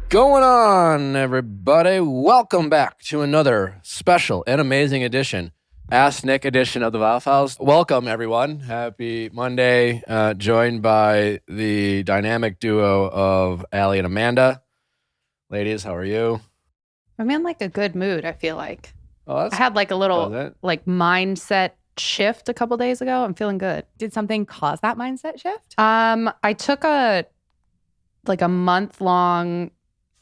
Going on, everybody? Welcome back to another special and amazing edition, Ask Nick edition of the Viall Files. Welcome, everyone. Happy Monday. Joined by the dynamic duo of Allie and Amanda. Ladies, how are you? I'm in like a good mood, I feel like. Oh, I had like a little like mindset shift a couple days ago. I'm feeling good. Did something cause that mindset shift? I took a month-long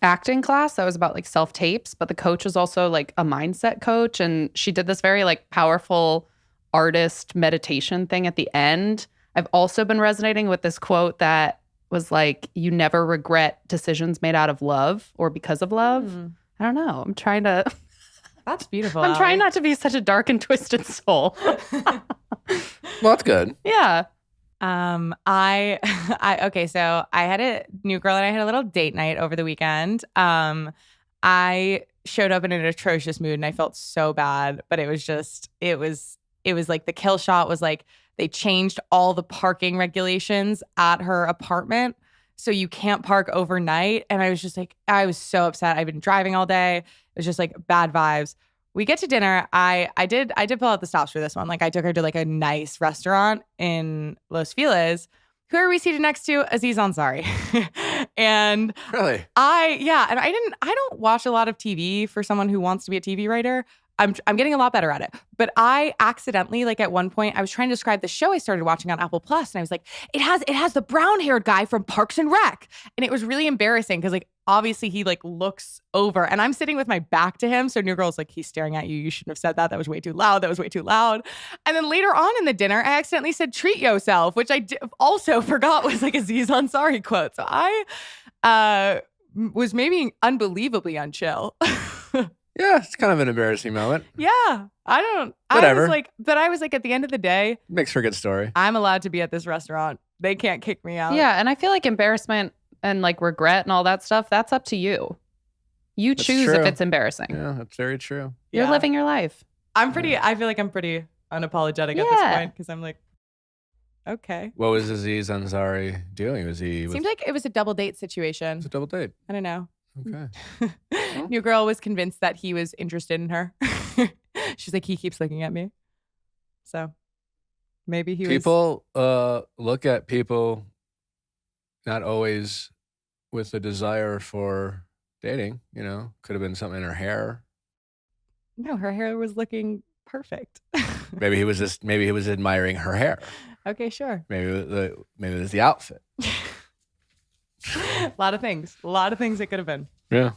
acting class that was about like self-tapes, but the coach was also like a mindset coach, and she did this very like powerful artist meditation thing at the end. I've also been resonating with this quote that was like, you never regret decisions made out of love or because of love. I don't know. I'm trying to That's beautiful. I'm trying Allie. not to be such a dark and twisted soul. well, that's good. Yeah. Okay, so I had a new girl and I had a little date night over the weekend. I showed up in an atrocious mood and I felt so bad, but it was like the kill shot was like they changed all the parking regulations at her apartment. So you can't park overnight. And I was just like, I was so upset. I've been driving all day. It was just like bad vibes. We get to dinner. I did pull out the stops for this one. Like I took her to like a nice restaurant in Los Feliz. Who are we seated next to? Aziz Ansari. And Really? and I don't watch a lot of TV for someone who wants to be a TV writer. I'm getting a lot better at it. But I accidentally, like at one point, I was trying to describe the show I started watching on Apple Plus, and I was like, it has the brown-haired guy from Parks and Rec. And it was really embarrassing because like obviously he like looks over and I'm sitting with my back to him. So new girl's like, he's staring at you. You shouldn't have said that. That was way too loud. That was way too loud. And then later on in the dinner, I accidentally said treat yourself, which I also forgot was like a Aziz Ansari quote. So I was maybe unbelievably unchill. Yeah, it's kind of an embarrassing moment. Yeah. Whatever. I was like, at the end of the day, Makes for a good story. I'm allowed to be at this restaurant. They can't kick me out. Yeah. And I feel like embarrassment and like regret and all that stuff, that's up to you. You That's choose true. if it's embarrassing. Yeah, that's very true. You're Yeah. living your life. I feel like I'm pretty unapologetic at this point because I'm like, okay. What was Aziz Ansari doing? Seemed like it was a double date situation. It's a double date. I don't know. Okay. New girl was convinced that he was interested in her. She's like, he keeps looking at me. So maybe he was. People look at people not always with a desire for dating, could have been something in her hair. No, her hair was looking perfect. Maybe he was admiring her hair. Okay, sure. Maybe it was the outfit. A lot of things it could have been. Yeah.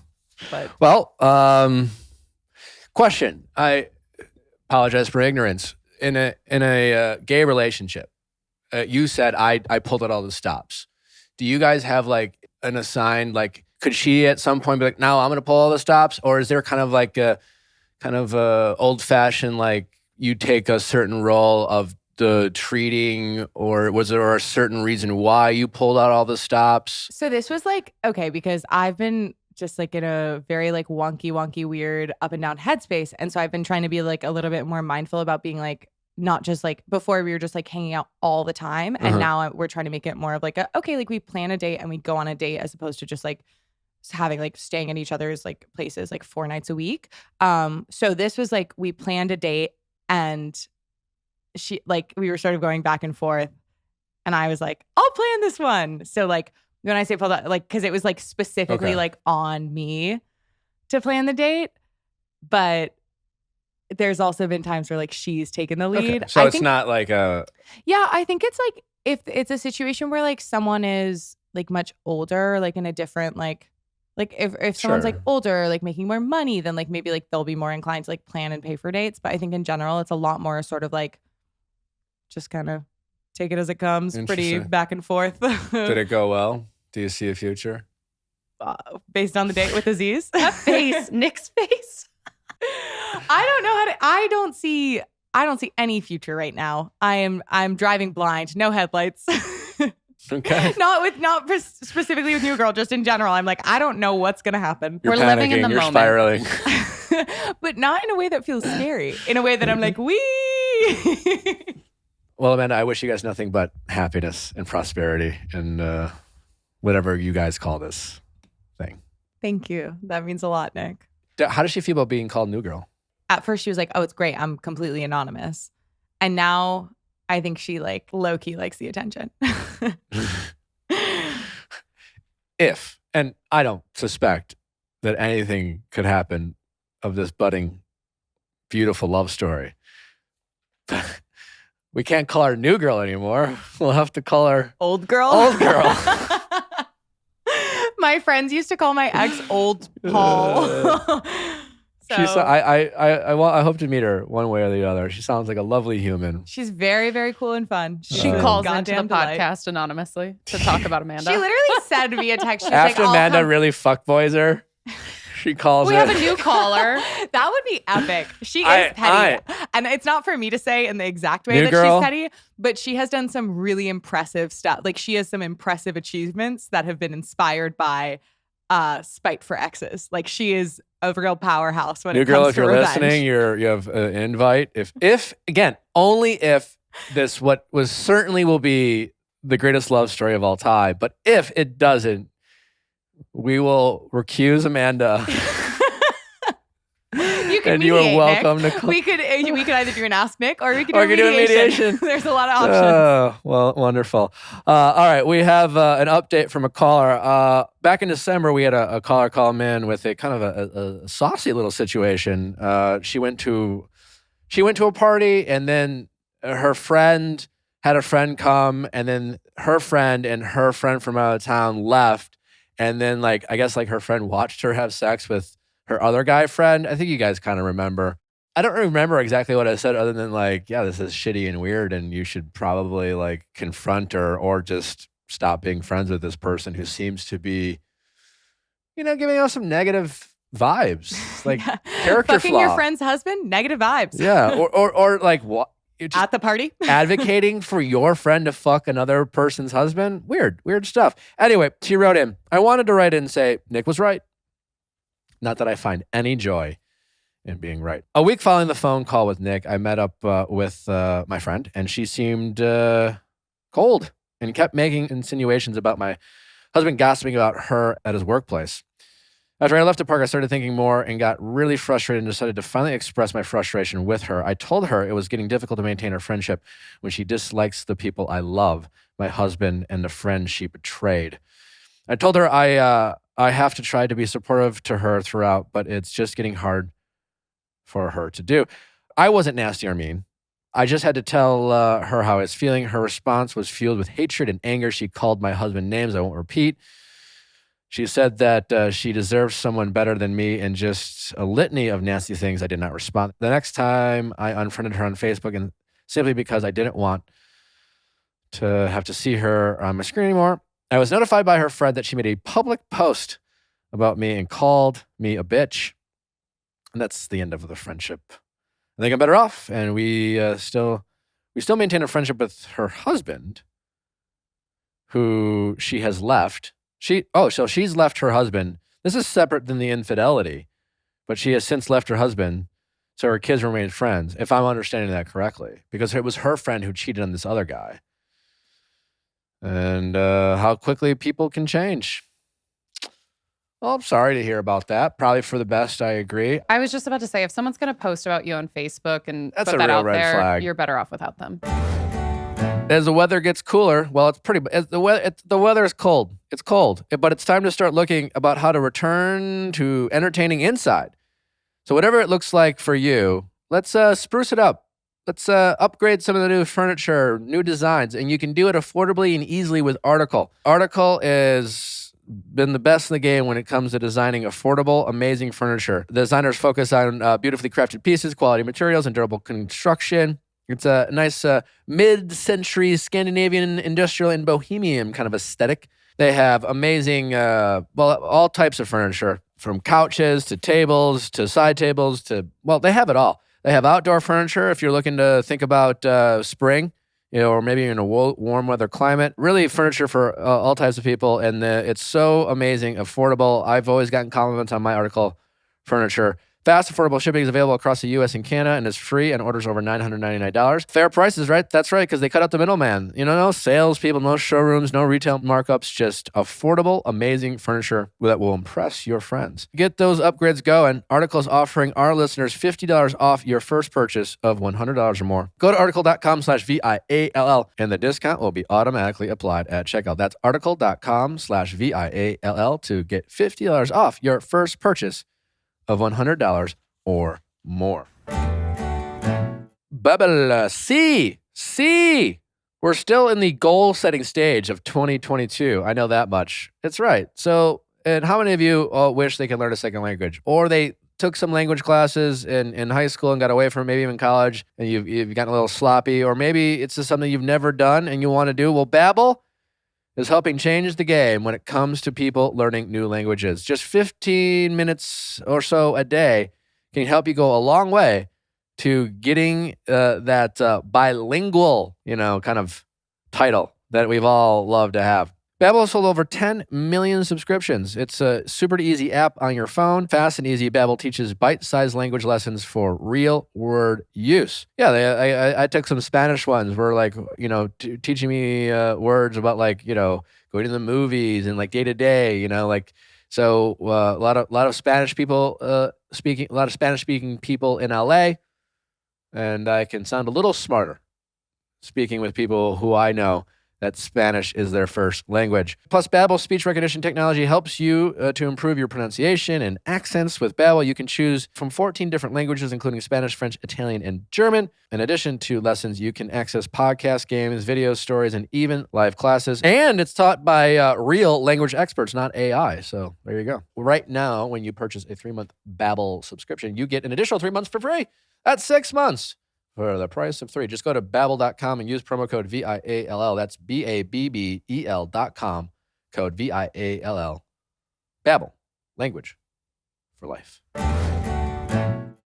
But Well, question. I apologize for ignorance. In a gay relationship, you said I pulled out all the stops. Do you guys have like an assigned, like, could she at some point be like, no, I'm going to pull all the stops? Or is there kind of like a old fashioned, like you take a certain role of the treating, or was there a certain reason why you pulled out all the stops? so this was like, okay, because I've been just like in a very like wonky, weird up and down headspace. And so I've been trying to be like a little bit more mindful about being like, not just like before we were just like hanging out all the time. And now we're trying to make it more of like, okay, like we plan a date and we go on a date as opposed to just like having like staying at each other's like places like 4 nights a week. So this was like, we planned a date and she like, we were sort of going back and forth and I was like, I'll plan this one. So like, when I say pulled out, like, because it was like specifically like on me to plan the date, but there's also been times where like she's taken the lead. Okay. So it's not like a. Yeah, I think it's like if it's a situation where like someone is like much older, like in a different like if someone's like older, like making more money, then like maybe like they'll be more inclined to like plan and pay for dates. But I think in general, it's a lot more sort of like just kind of take it as it comes, pretty back and forth. Did it go well? Do you see a future? Based on the date with Aziz? That face, Nick's face. I don't see any future right now. I'm driving blind, no headlights. Okay. Not specifically with New Girl, just in general. I'm like, I don't know what's gonna happen. You're We're panicking, living in the you're moment. spiraling. But not in a way that feels scary. In a way that I'm like, wee. Well, Amanda, I wish you guys nothing but happiness and prosperity and whatever you guys call this thing. Thank you. That means a lot, Nick. How does she feel about being called New Girl? At first she was like, oh, it's great. I'm completely anonymous. And now I think she like low-key likes the attention. If, and I don't suspect that anything could happen of this budding, beautiful love story. We can't call her New Girl anymore. We'll have to call her Old Girl. Old Girl. My friends used to call my ex Old Paul. So, I hope to meet her one way or the other. She sounds like a lovely human. She's very, very cool and fun. She calls into the podcast anonymously to talk about Amanda. She literally said via text. After Amanda really fuckboys her, she calls we have a new caller. That would be epic. She is petty. And it's not for me to say in the exact way that she's petty, but she has done some really impressive stuff. Like she has some impressive achievements that have been inspired by spite for exes. Like she is a real powerhouse when New it Girl, comes if to you're revenge. listening, you have an invite. If again, only if this what was certainly will be the greatest love story of all time. But if it doesn't, we will recuse Amanda. And you are welcome Nick. to We could either do an Ask Nick or we could do do a mediation. There's a lot of options. Oh, well, wonderful. All right, we have an update from a caller. Back in December, we had a caller call in with a kind of a saucy little situation. She went to a party, and then her friend had a friend come, and then her friend and her friend from out of town left, and then I guess her friend watched her have sex with her other guy friend. I think you guys kind of remember. I don't remember exactly what I said other than yeah, this is shitty and weird and you should probably confront her or just stop being friends with this person who seems to be, giving us some negative vibes. Character Fucking flaw. your friend's husband? Negative vibes. Yeah. Or what? At the party? Advocating for your friend to fuck another person's husband? Weird stuff. Anyway, she wrote in. I wanted to write in and say, Nick was right. Not that I find any joy in being right. A week following the phone call with Nick, I met up with my friend, and she seemed cold and kept making insinuations about my husband gossiping about her at his workplace. After I left the park, I started thinking more and got really frustrated and decided to finally express my frustration with her. I told her it was getting difficult to maintain our friendship when she dislikes the people I love, my husband and the friend she betrayed. I told her I have to try to be supportive to her throughout, but it's just getting hard for her to do. I wasn't nasty or mean. I just had to tell her how I was feeling. Her response was fueled with hatred and anger. She called my husband names I won't repeat. She said that she deserves someone better than me and just a litany of nasty things. I did not respond. The next time I unfriended her on Facebook, and simply because I didn't want to have to see her on my screen anymore. I was notified by her friend that she made a public post about me and called me a bitch. And that's the end of the friendship. I think I'm better off. And we still maintain a friendship with her husband, who she has left. So she's left her husband. This is separate than the infidelity, but she has since left her husband. So her kids remain friends, if I'm understanding that correctly, because it was her friend who cheated on this other guy. And how quickly people can change. Well, I'm sorry to hear about that. Probably for the best, I agree. I was just about to say, if someone's going to post about you on Facebook and That's put a that real out red there, flag. you're better off without them. As the weather gets cooler, well, the weather is cold. It's cold, but it's time to start looking about how to return to entertaining inside. So whatever it looks like for you, let's spruce it up. Let's upgrade some of the new furniture, new designs, and you can do it affordably and easily with Article. Article has been the best in the game when it comes to designing affordable, amazing furniture. The designers focus on beautifully crafted pieces, quality materials, and durable construction. It's a nice mid-century Scandinavian industrial and bohemian kind of aesthetic. They have amazing, all types of furniture, from couches to tables to side tables to, they have it all. They have outdoor furniture if you're looking to think about spring, or maybe in a warm weather climate. Really furniture for all types of people, and it's so amazing, affordable. I've always gotten compliments on my Article furniture. Fast, affordable shipping is available across the U.S. and Canada and is free and orders over $999. Fair prices, right? That's right, because they cut out the middleman. No salespeople, no showrooms, no retail markups, just affordable, amazing furniture that will impress your friends. Get those upgrades going. Article is offering our listeners $50 off your first purchase of $100 or more. Go to article.com/VIALL and the discount will be automatically applied at checkout. That's article.com/VIALL to get $50 off your first purchase of $100 or more. Bubble C. We're still in the goal-setting stage of 2022. I know that much. It's right. So, and how many of you wish they could learn a second language? Or they took some language classes in high school and got away from it, maybe even college, and you've gotten a little sloppy, or maybe it's just something you've never done and you want to do? Well, Babbel is helping change the game when it comes to people learning new languages. Just 15 minutes or so a day can help you go a long way to getting that bilingual, kind of title that we've all loved to have. Babbel has sold over 10 million subscriptions. It's a super easy app on your phone. Fast and easy, Babbel teaches bite-sized language lessons for real word use. Yeah, I took some Spanish ones where teaching me words about going to the movies and day to day, so a lot of Spanish people speaking people in LA, and I can sound a little smarter speaking with people who I know that Spanish is their first language. Plus, Babbel's speech recognition technology helps you to improve your pronunciation and accents. With Babbel, you can choose from 14 different languages, including Spanish, French, Italian, and German. In addition to lessons, you can access podcasts, games, videos, stories, and even live classes. And it's taught by real language experts, not AI. So there you go. Right now, when you purchase a 3-month Babbel subscription, you get an additional 3 months for free. That's 6 months. For the price of 3, just go to Babbel.com and use promo code VIALL. That's BABBEL.com, code VIALL. Babbel, language for life.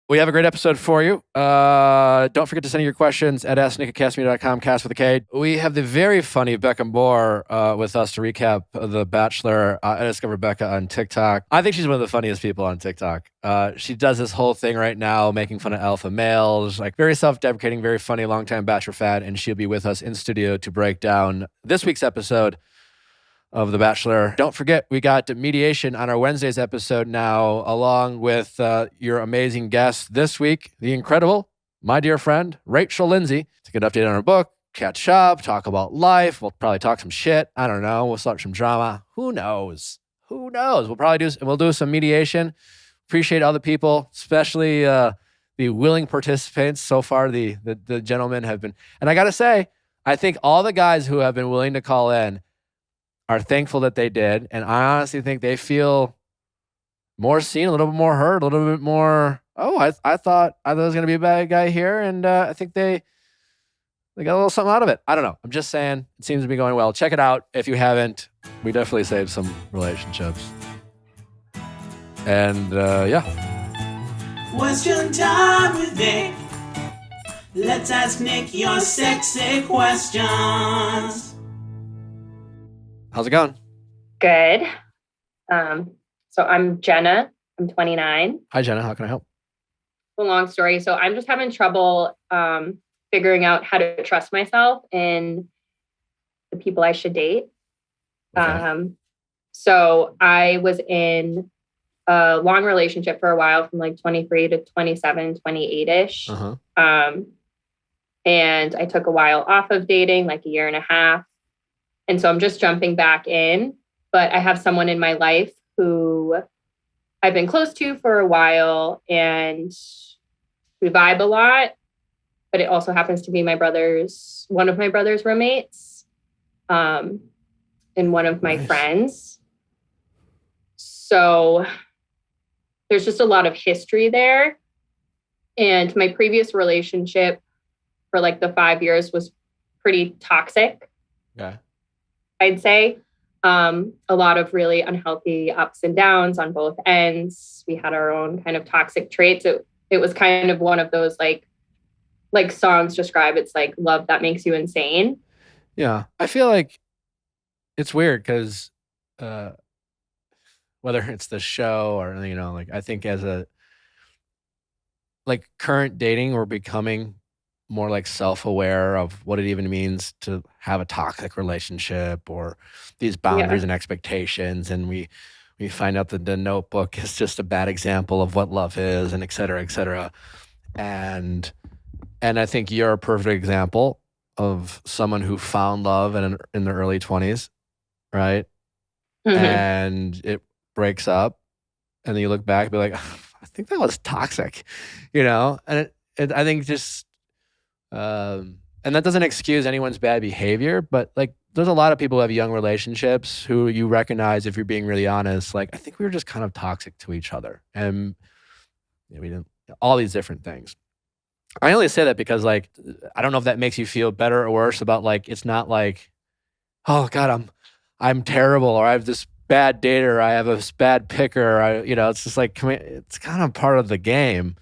We have a great episode for you. Don't forget to send your questions at asknick@castmedia.com, cast with a K. We have the very funny Becca Moore with us to recap The Bachelor. I discovered Becca on TikTok. I think she's one of the funniest people on TikTok. She does this whole thing right now, making fun of alpha males, very self-deprecating, very funny, longtime Bachelor fan, and she'll be with us in studio to break down this week's episode of The Bachelor. Don't forget, we got mediation on our Wednesday's episode now, along with your amazing guest this week, the incredible, my dear friend, Rachel Lindsay, to get an update on her book, catch up, talk about life. We'll probably talk some shit. I don't know. We'll start some drama. Who knows? We'll probably do some mediation. Appreciate all the people, especially the willing participants. So far, the gentlemen have been, and I got to say, I think all the guys who have been willing to call in are thankful that they did. And I honestly think they feel more seen, a little bit more heard, a little bit more, I thought I was going to be a bad guy here. And I think they got a little something out of it. I don't know. I'm just saying it seems to be going well. Check it out. If you haven't, we definitely saved some relationships. And Question time with Nick. Let's ask Nick your sexy questions. How's it going? Good. So I'm Jenna. I'm 29. Hi, Jenna. How can I help? A long story. So I'm just having trouble figuring out how to trust myself and the people I should date. Okay. So I was in a long relationship for a while, from 23 to 27, 28-ish. Uh-huh. And I took a while off of dating, a year and a half. And so I'm just jumping back in, but I have someone in my life who I've been close to for a while, and we vibe a lot, but it also happens to be one of my brother's roommates, and one of my friends. So there's just a lot of history there. And my previous relationship for the 5 years was pretty toxic. Yeah. I'd say a lot of really unhealthy ups and downs on both ends. We had our own kind of toxic traits. It was kind of one of those like songs describe. It's love that makes you insane. Yeah. I feel like it's weird because whether it's the show or, I think as a like current dating, we're becoming more like self-aware of what it even means to have a toxic relationship or these boundaries and expectations. And we find out that the Notebook is just a bad example of what love is, and et cetera, et cetera. And I think you're a perfect example of someone who found love in their early 20s, right? And it breaks up, and then you look back and be like, I think that was toxic, And I think just, and that doesn't excuse anyone's bad behavior, but like, there's a lot of people who have young relationships who you recognize, if you're being really honest, like, I think we were just kind of toxic to each other, and we didn't, all these different things. I only say that because, like, I don't know if that makes you feel better or worse about, like, it's not like, oh God, I'm terrible, or I have this bad dater, I have this bad picker. It's just like, it's kind of part of the game.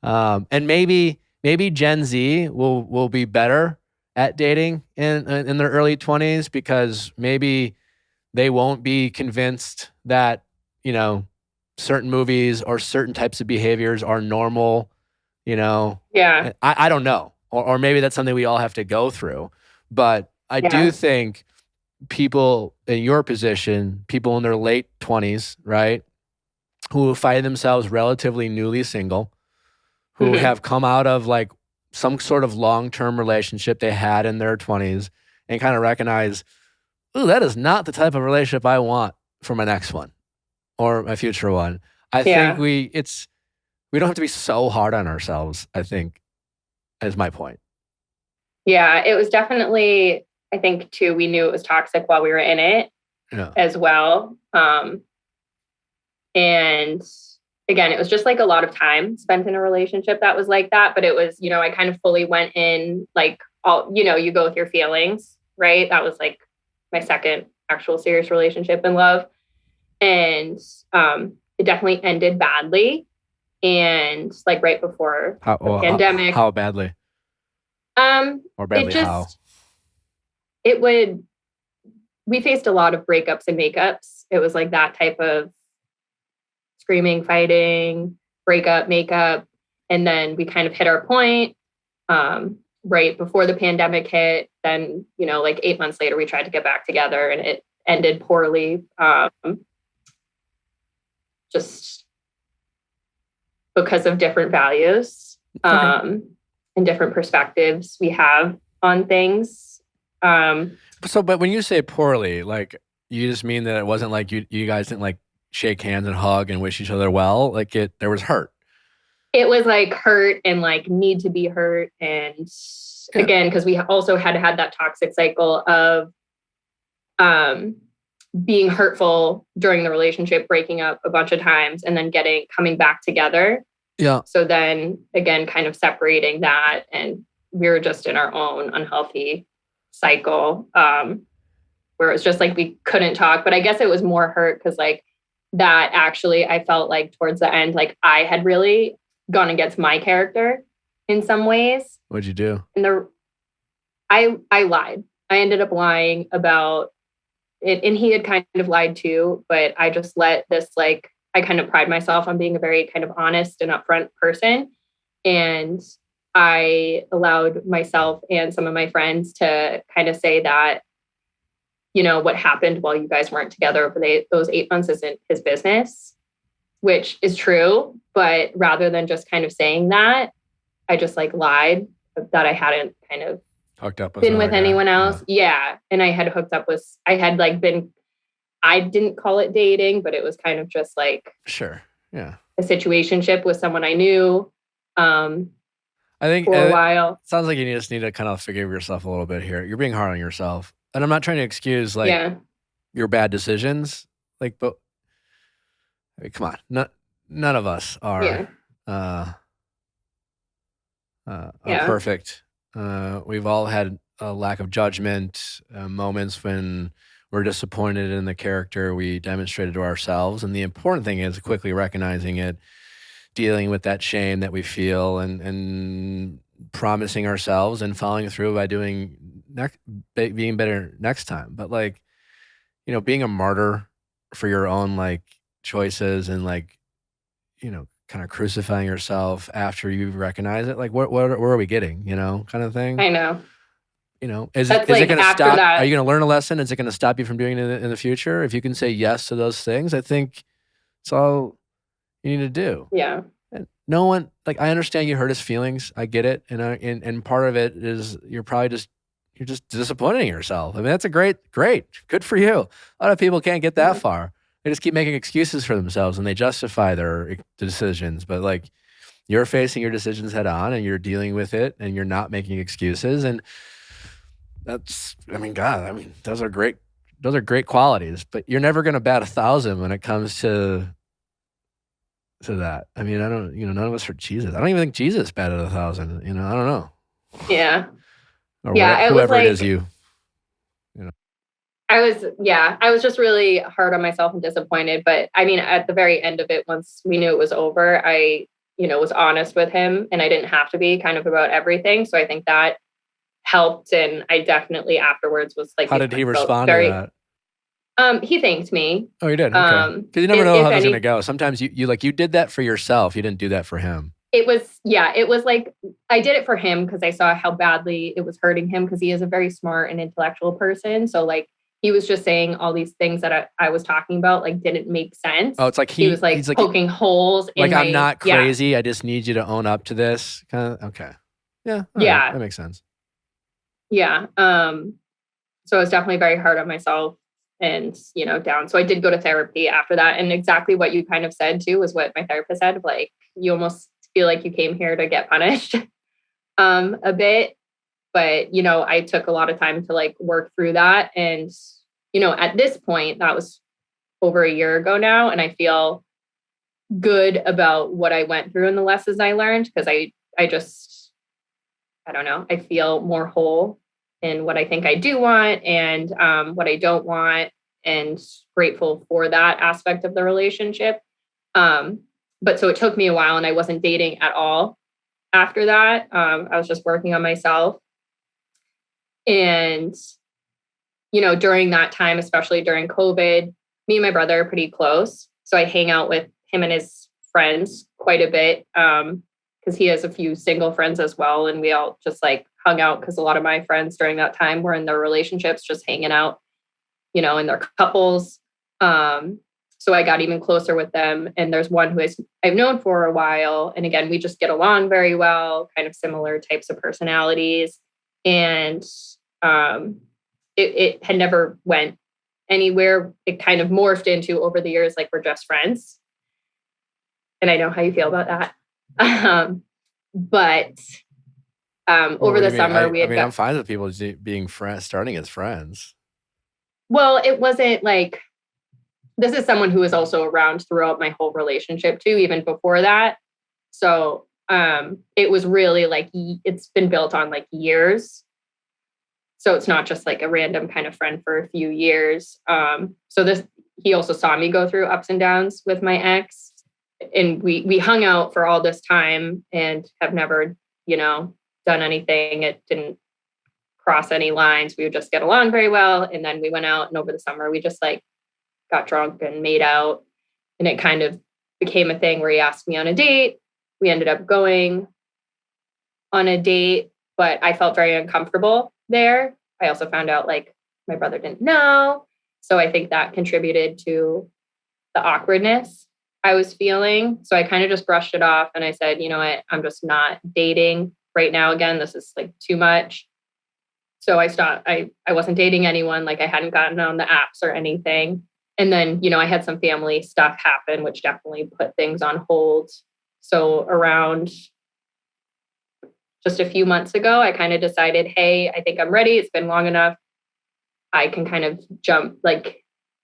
And maybe Gen Z will be better at dating in their early 20s, because maybe they won't be convinced that, certain movies or certain types of behaviors are normal, Yeah. I don't know. Or maybe that's something we all have to go through. But I do think people in your position, people in their late 20s, right, who find themselves relatively newly single, who have come out of like some sort of long-term relationship they had in their 20s, and kind of recognize, ooh, that is not the type of relationship I want for my next one or my future one. I think we don't have to be so hard on ourselves, I think, is my point. Yeah, it was definitely, I think too, we knew it was toxic while we were in it as well. And again, it was just like a lot of time spent in a relationship that was like that. But it was, I kind of fully went in like all, you go with your feelings, right? That was like my second actual serious relationship in love. And it definitely ended badly. And like right before the pandemic. How badly? Or badly how? We faced a lot of breakups and makeups. It was like that type of screaming, fighting, breakup, makeup. And then we kind of hit our point right before the pandemic hit. Then, like 8 months later, we tried to get back together, and it ended poorly. Just because of different values and different perspectives we have on things. But when you say poorly, like, you just mean that it wasn't like you guys didn't like shake hands and hug and wish each other well? Like, there was hurt. It was like hurt and like need to be hurt. And again, because we also had that toxic cycle of being hurtful during the relationship, breaking up a bunch of times, and then coming back together. Yeah. So then again, kind of separating that, and we were just in our own unhealthy cycle where it was just like we couldn't talk. But I guess it was more hurt because like that actually, I felt like towards the end, like I had really gone against my character in some ways. What'd you do? I lied. I ended up lying about it, and he had kind of lied too, but I just let this, like, I kind of pride myself on being a very kind of honest and upfront person. And I allowed myself and some of my friends to kind of say that, what happened while you guys weren't together over those 8 months isn't his business, which is true. But rather than just kind of saying that, I just like lied that I hadn't kind of hooked up been with anyone else. Yeah. And I had hooked up with, I didn't call it dating, but it was kind of just like, sure. Yeah. A situationship with someone I knew. I think for a while. Sounds like you just need to kind of forgive yourself a little bit here. You're being hard on yourself. And I'm not trying to excuse like your bad decisions. Like, but I mean, come on. None of us are perfect. We've all had a lack of judgment, moments when we're disappointed in the character we demonstrated to ourselves. And the important thing is quickly recognizing it, dealing with that shame that we feel, and promising ourselves and following through by being better next time. But like, being a martyr for your own like choices and like, kind of crucifying yourself after you recognize it. Like, where are we getting, kind of thing? I know. Is That's it like going to after stop? that. Are you going to learn a lesson? Is it going to stop you from doing it in the future? If you can say yes to those things, I think it's all you need to do. Yeah. And no one, like, I understand you hurt his feelings. I get it. And part of it is you're just disappointing yourself. I mean, that's a great, good for you. A lot of people can't get that far. They just keep making excuses for themselves and they justify their decisions. But like, you're facing your decisions head on and you're dealing with it and you're not making excuses. And those are great qualities, but you're never going to bat 1,000 when it comes to that. I mean, I don't, none of us are Jesus. I don't even think Jesus batted 1,000, I don't know. Yeah. Or Yeah. whoever it is you. I was just really hard on myself and disappointed. But I mean, at the very end of it, once we knew it was over, I, was honest with him and I didn't have to be kind of about everything. So I think that helped. And I definitely afterwards was like, how did he respond to that? He thanked me. Oh, you did? Okay. Because you never know how it's going to go. Sometimes you did that for yourself. You didn't do that for him. It was like, I did it for him because I saw how badly it was hurting him because he is a very smart and intellectual person. So like, he was just saying all these things that I was talking about, like, didn't make sense. Oh, it's like he was like he's like poking holes in like, I'm not crazy. Yeah. I just need you to own up to this. Kind of, okay. Yeah. Yeah. Right. That makes sense. Yeah. So I was definitely very hard on myself and, down. So I did go to therapy after that. And exactly what you kind of said too was what my therapist said. Like, you almost feel like you came here to get punished a bit. But, I took a lot of time to like work through that. And, at this point, that was over a year ago now. And I feel good about what I went through and the lessons I learned because I don't know, I feel more whole in what I think I do want and what I don't want, and grateful for that aspect of the relationship. But so it took me a while and I wasn't dating at all after that. I was just working on myself. And, during that time, especially during COVID, me and my brother are pretty close. So I hang out with him and his friends quite a bit because he has a few single friends as well. And we all just like hung out because a lot of my friends during that time were in their relationships, just hanging out, in their couples. So I got even closer with them. And there's one who I've known for a while. And again, we just get along very well, kind of similar types of personalities. And it had never went anywhere. It kind of morphed into over the years, like we're just friends. And I know how you feel about that. But over the summer, I'm fine with people being friends, starting as friends. Well, it wasn't like, this is someone who was also around throughout my whole relationship too, even before that. So it was really like, it's been built on like years. So it's not just like a random kind of friend for a few years. He also saw me go through ups and downs with my ex, and we hung out for all this time and have never, done anything. It didn't cross any lines. We would just get along very well. And then we went out, and over the summer, we just like got drunk and made out. And it kind of became a thing where he asked me on a date. We ended up going on a date, but I felt very uncomfortable there. I also found out like my brother didn't know. So I think that contributed to the awkwardness I was feeling. So I kind of just brushed it off and I said, you know what, I'm just not dating right now. Again, this is like too much. So I stopped. I wasn't dating anyone. Like I hadn't gotten on the apps or anything. And then, I had some family stuff happen, which definitely put things on hold. So around just a few months ago, I kind of decided, hey, I think I'm ready. It's been long enough. I can kind of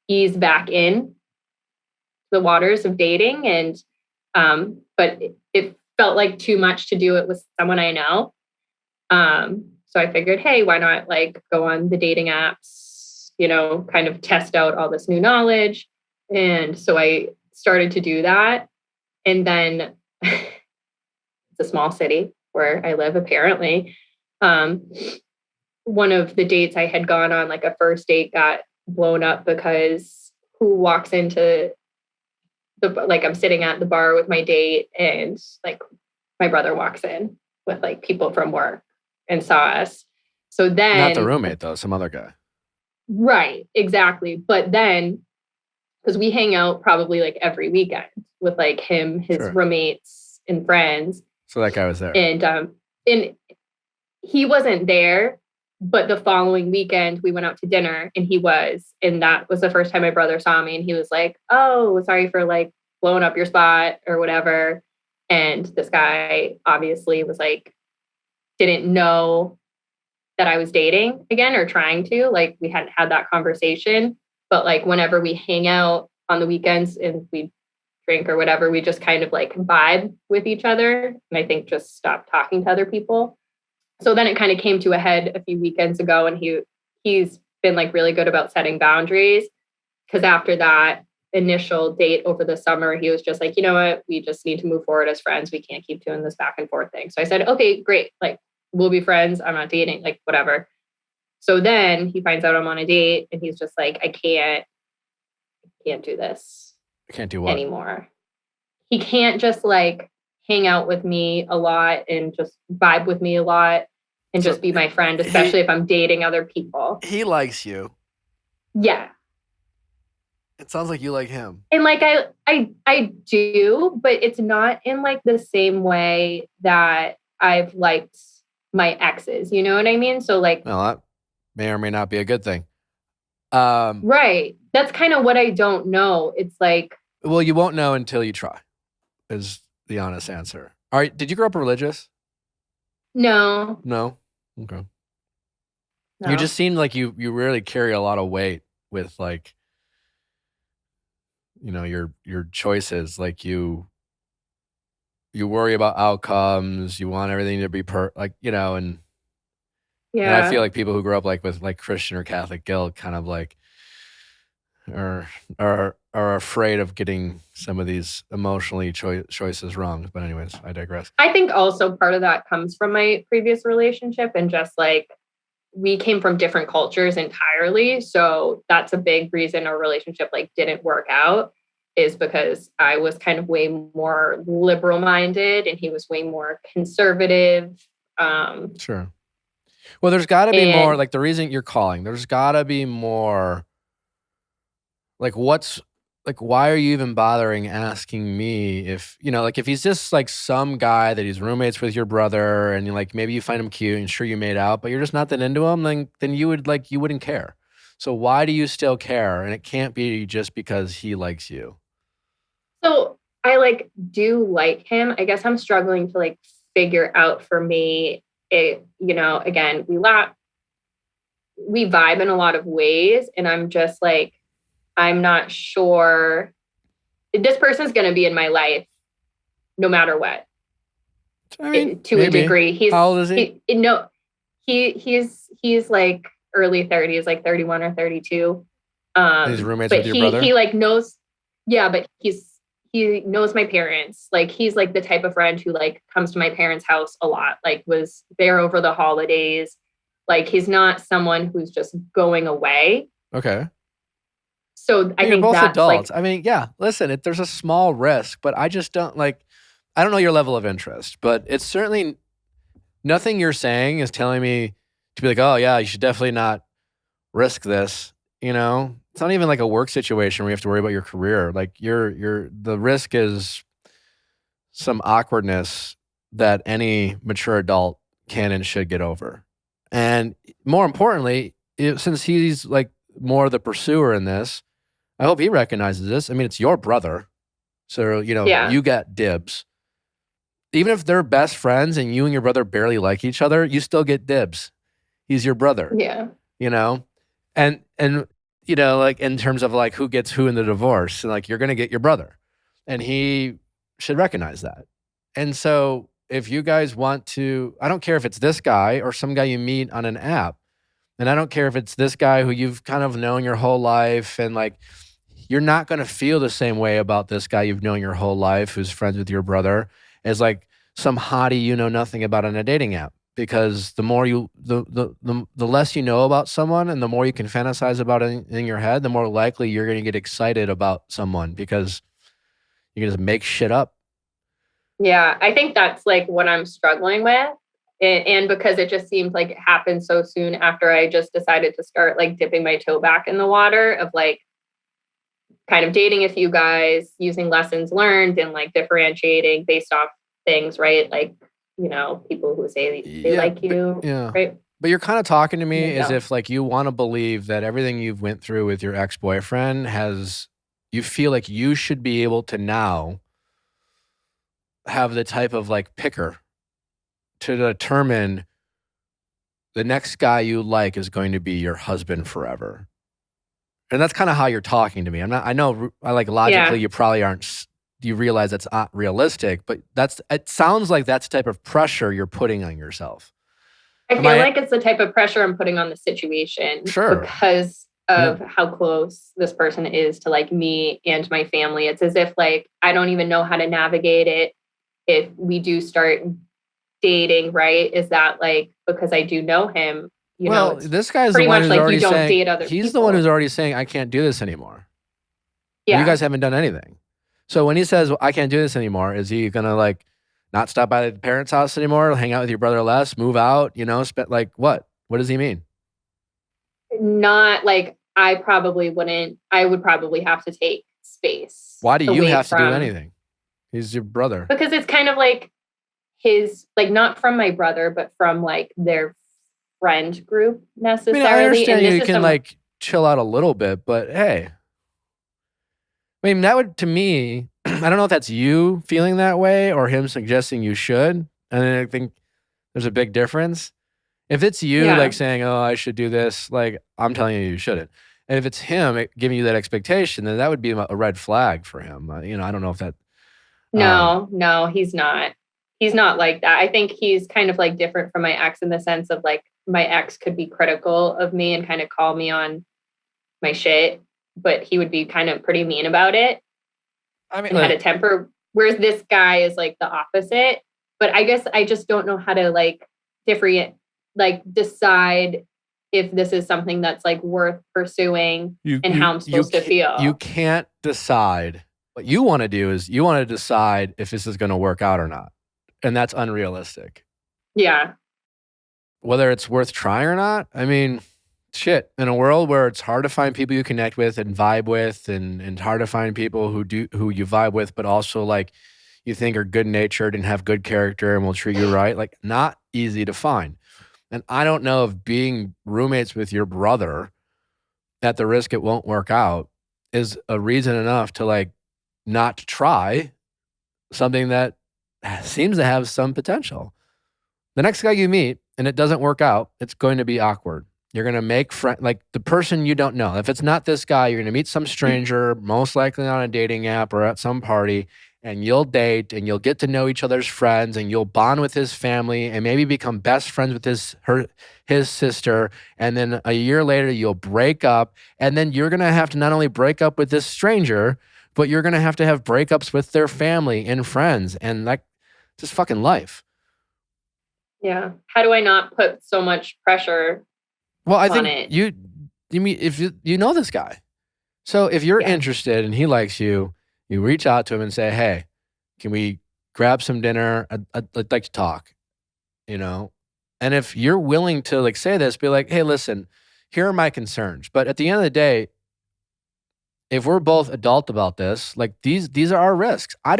ease back in the waters of dating. And, but it felt like too much to do it with someone I know. So I figured, hey, why not like go on the dating apps, kind of test out all this new knowledge. And so I started to do that. And then it's a small city where I live, apparently. One of the dates I had gone on, like a first date, got blown up because who walks into I'm sitting at the bar with my date, and like my brother walks in with like people from work and saw us. So then, Not the roommate though, some other guy. Right, exactly. But then, because we hang out probably like every weekend with like him, his Sure. roommates and friends. So that guy was there. And he wasn't there, but the following weekend we went out to dinner and he was, and that was the first time my brother saw me, and he was like, "Oh, sorry for like blowing up your spot or whatever." And this guy obviously was like, didn't know that I was dating again or trying to, like we hadn't had that conversation. But like whenever we hang out on the weekends and we drink or whatever, we just kind of like vibe with each other. And I think just stopped talking to other people. So then it kind of came to a head a few weekends ago, and he's been like really good about setting boundaries. Because after that initial date over the summer, he was just like, you know what, we just need to move forward as friends. We can't keep doing this back and forth thing. So I said, okay, great. Like, we'll be friends. I'm not dating, like whatever. So then he finds out I'm on a date, and he's just like, I can't do this. I can't do what? Anymore. He can't just like hang out with me a lot and just vibe with me a lot and just be my friend, especially if I'm dating other people. He likes you. Yeah. It sounds like you like him. And like I do, but it's not in like the same way that I've liked my exes. You know what I mean? So like, well, that may or may not be a good thing. Right. That's kind of what I don't know. It's like, well, you won't know until you try, is the honest answer. All right. Did you grow up religious? no. No. Okay. No. You just seem like you really carry a lot of weight with like, you know, your choices. Like you worry about outcomes. You want everything to be like, you know, and Yeah. and I feel like people who grow up like with like Christian or Catholic guilt kind of like are afraid of getting some of these emotionally choices wrong. But anyways, I digress. I think also part of that comes from my previous relationship, and just like we came from different cultures entirely. So that's a big reason our relationship like didn't work out, is because I was kind of way more liberal minded and he was way more conservative. Sure. Well, there's got to be more, like the reason you're calling, there's got to be more, like what's, like why are you even bothering asking me if, you know, like if he's just like some guy that he's roommates with your brother and like maybe you find him cute and sure you made out, but you're just not that into him, then you would like, you wouldn't care. So why do you still care? And it can't be just because he likes you. So I like do like him. I guess I'm struggling to like figure out for me, you know, again, we vibe in a lot of ways, and I'm just like, I'm not sure this person's going to be in my life no matter what. I mean, to maybe. A degree. He's, how old is he? He's like early 30s, like 31 or 32. He's roommates with your brother? He like knows, yeah, but he knows my parents. Like he's like the type of friend who like comes to my parents' house a lot, like was there over the holidays. Like he's not someone who's just going away. Okay. So I think both that's adults. like, I mean, yeah, listen, there's a small risk, but I just don't like, I don't know your level of interest, but it's certainly nothing you're saying is telling me to be like, oh yeah, you should definitely not risk this. You know, it's not even like a work situation where you have to worry about your career. Like the risk is some awkwardness that any mature adult can and should get over. And more importantly, since he's like more the pursuer in this, I hope he recognizes this. I mean, it's your brother. So, you know, You got dibs. Even if they're best friends and you and your brother barely like each other, you still get dibs. He's your brother. Yeah. You know? And you know, like in terms of like who gets who in the divorce, and like you're going to get your brother. And he should recognize that. And so if you guys want to, I don't care if it's this guy or some guy you meet on an app. And I don't care if it's this guy who you've kind of known your whole life, and like, you're not going to feel the same way about this guy you've known your whole life who's friends with your brother as like some hottie you know nothing about on a dating app. Because the more the less you know about someone and the more you can fantasize about it in your head, the more likely you're going to get excited about someone, because You can just make shit up. Yeah, I think that's like what I'm struggling with. And because it just seemed like it happened so soon after I just decided to start like dipping my toe back in the water of like kind of dating a few guys, using lessons learned and like differentiating based off things, right? Like, you know, people who say they like you, right? But you're kind of talking to me Yeah. as if like you want to believe that everything you've went through with your ex-boyfriend you feel like you should be able to now have the type of like picker to determine the next guy you like is going to be your husband forever. And that's kind of how you're talking to me. I know like logically you probably aren't, you realize that's not realistic, but it sounds like that's the type of pressure you're putting on yourself. I feel like it's the type of pressure I'm putting on the situation because of how close this person is to like me and my family. It's as if like, I don't even know how to navigate it if we do start dating, right? Is that like, because I do know him, you know, this guy's the one who's like already saying, he's people. The one who's already saying, I can't do this anymore. Yeah. You guys haven't done anything. So when he says, I can't do this anymore, is he going to like not stop by the parents' house anymore, hang out with your brother less, move out, you know, like what? What does he mean? Not like I would probably have to take space. Why do you have to do anything? He's your brother. Because it's kind of like his, like not from my brother, but from like their friend group necessarily. I understand you can like chill out a little bit, but hey. I mean, that would, to me, I don't know if that's you feeling that way or him suggesting you should. And I think there's a big difference. If it's you like saying, oh, I should do this, like I'm telling you shouldn't. And if it's him giving you that expectation, then that would be a red flag for him. You know, I don't know if that. No, he's not. He's not like that. I think he's kind of like different from my ex in the sense of like my ex could be critical of me and kind of call me on my shit, but he would be kind of pretty mean about it. I mean, had a temper. Whereas this guy is like the opposite. But I guess I just don't know how to like decide if this is something that's like worth pursuing how I'm supposed to feel. You can't decide. What you want to do is you want to decide if this is going to work out or not. And that's unrealistic. Yeah. Whether it's worth trying or not, I mean, shit. In a world where it's hard to find people you connect with and vibe with, and hard to find people who you vibe with, but also like you think are good natured and have good character and will treat you right, like not easy to find. And I don't know if being roommates with your brother at the risk it won't work out is a reason enough to like not try something that seems to have some potential. The next guy you meet and it doesn't work out, it's going to be awkward. You're going to make like the person you don't know. If it's not this guy, you're going to meet some stranger, most likely on a dating app or at some party, and you'll date and you'll get to know each other's friends and you'll bond with his family and maybe become best friends with his sister. And then a year later, you'll break up. And then you're going to have to not only break up with this stranger, but you're going to have breakups with their family and friends. And like, just fucking life. Yeah. How do I not put so much pressure? Well, I think you mean if you know this guy. So if you're interested and he likes you, you reach out to him and say, hey, can we grab some dinner? I'd like to talk, you know? And if you're willing to like say this, be like, hey, listen, here are my concerns. But at the end of the day, if we're both adult about this, like these are our risks. I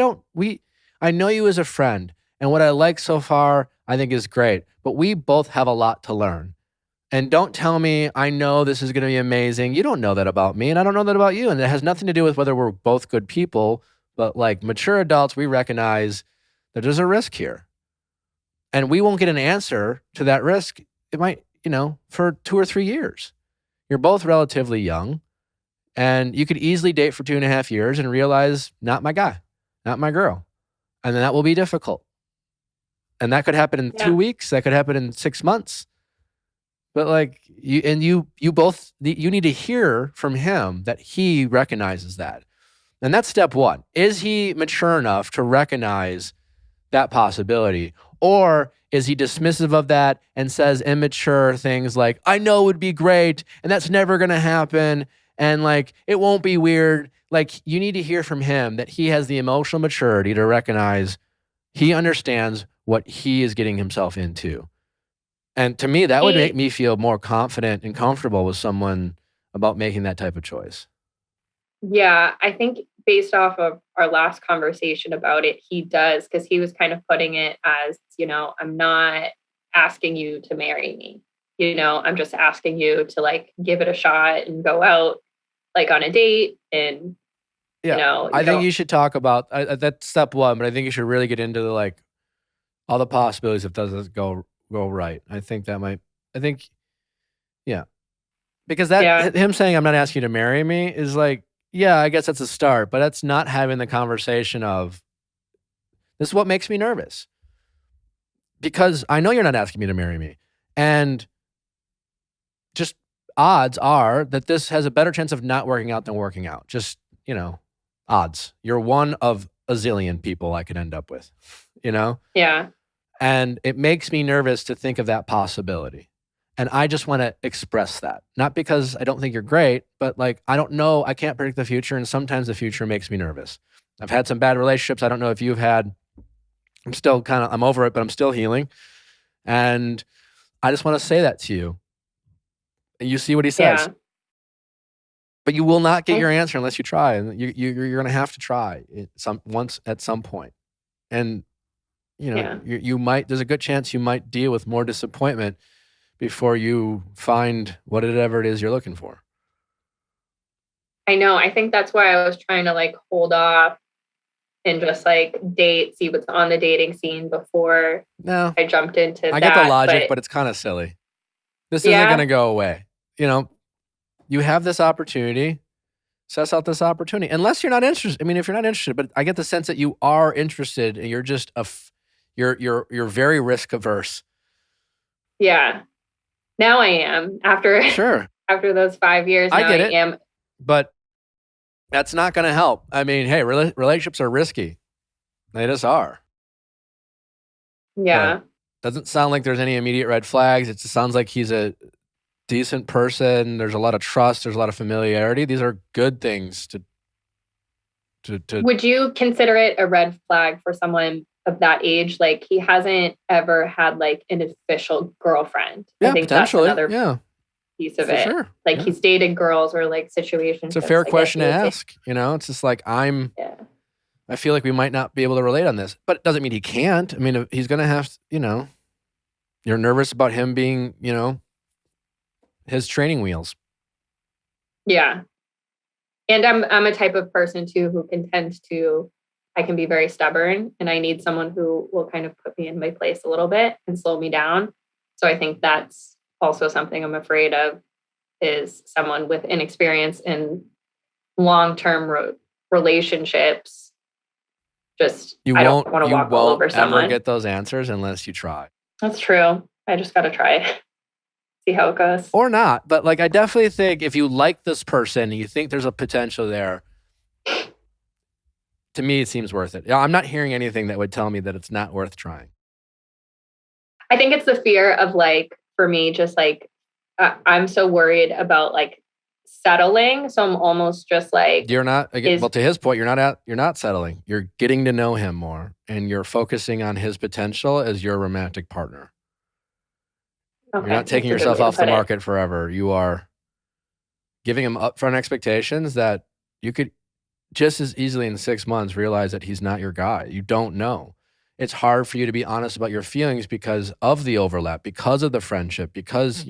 know you as a friend, and what I like so far, I think is great, but we both have a lot to learn. And don't tell me, I know this is going to be amazing. You don't know that about me, and I don't know that about you. And it has nothing to do with whether we're both good people, but like mature adults, we recognize that there's a risk here. And we won't get an answer to that risk. It might, for 2 or 3 years. You're both relatively young, and you could easily date for 2.5 years and realize, not my guy, not my girl. And then that will be difficult. And that could happen in 2 weeks. That could happen in 6 months. But like you need to hear from him that he recognizes that. And that's step one. Is he mature enough to recognize that possibility? Or is he dismissive of that and says immature things like, I know it would be great and that's never going to happen. And like, it won't be weird. like you need to hear from him that he has the emotional maturity to recognize he understands what he is getting himself into. And to me, that would make me feel more confident and comfortable with someone about making that type of choice. Yeah, I think based off of our last conversation about it, he does, because he was kind of putting it as, I'm not asking you to marry me. I'm just asking you to like give it a shot and go out like on a date. And, I think you should talk about that's step one, but I think you should really get into the like all the possibilities if it doesn't go right. Because him saying I'm not asking you to marry me is like, yeah, I guess that's a start, but that's not having the conversation of this is what makes me nervous. Because I know you're not asking me to marry me. And just odds are that this has a better chance of not working out than working out. Just, odds. You're one of a zillion people I could end up with, Yeah. And it makes me nervous to think of that possibility. And I just want to express that. Not because I don't think you're great, but like, I don't know. I can't predict the future. And sometimes the future makes me nervous. I've had some bad relationships. I don't know if you've had. I'm over it, but I'm still healing. And I just want to say that to you. And you see what he says. Yeah. But you will not get your answer unless you try. And you're going to have to try at some point. And, you might, there's a good chance you might deal with more disappointment before you find whatever it is you're looking for. I know. I think that's why I was trying to like hold off and just like see what's on the dating scene before I jumped into that. I get the logic, but it's kind of silly. This isn't going to go away. You have this opportunity, suss out this opportunity. Unless you're not interested. I mean, if you're not interested, but I get the sense that you are interested and you're just you're very risk averse. Yeah. Now I am. After those 5 years, now I am. But that's not going to help. I mean, hey, relationships are risky. They just are. Yeah. Doesn't sound like there's any immediate red flags. It just sounds like he's a decent person. There's a lot of trust. There's a lot of familiarity. These are good things to. Would you consider it a red flag for someone of that age? Like he hasn't ever had like an official girlfriend. Yeah, I think potentially. That's another piece of it. Sure. Like he's dated girls or like situations. It's a fair question to ask. It's just like I feel like we might not be able to relate on this, but it doesn't mean he can't. I mean, he's going to have, you're nervous about him being, his training wheels. Yeah. And I'm a type of person too, who I can be very stubborn, and I need someone who will kind of put me in my place a little bit and slow me down. So I think that's also something I'm afraid of, is someone with inexperience in long-term relationships. I don't want to walk all over someone. You won't ever get those answers unless you try. That's true. I just got to try. See how it goes. Or not. But like, I definitely think if you like this person and you think there's a potential there, to me, it seems worth it. I'm not hearing anything that would tell me that it's not worth trying. I think it's the fear of like, for me, just like, I'm so worried about like settling. So I'm almost just like, you're not, again, well, to his point, you're not settling. You're getting to know him more and you're focusing on his potential as your romantic partner. Okay, you're not taking yourself off the market forever. You are giving him upfront expectations that you could just as easily in 6 months realize that he's not your guy. You don't know. It's hard for you to be honest about your feelings because of the overlap, because of the friendship, because,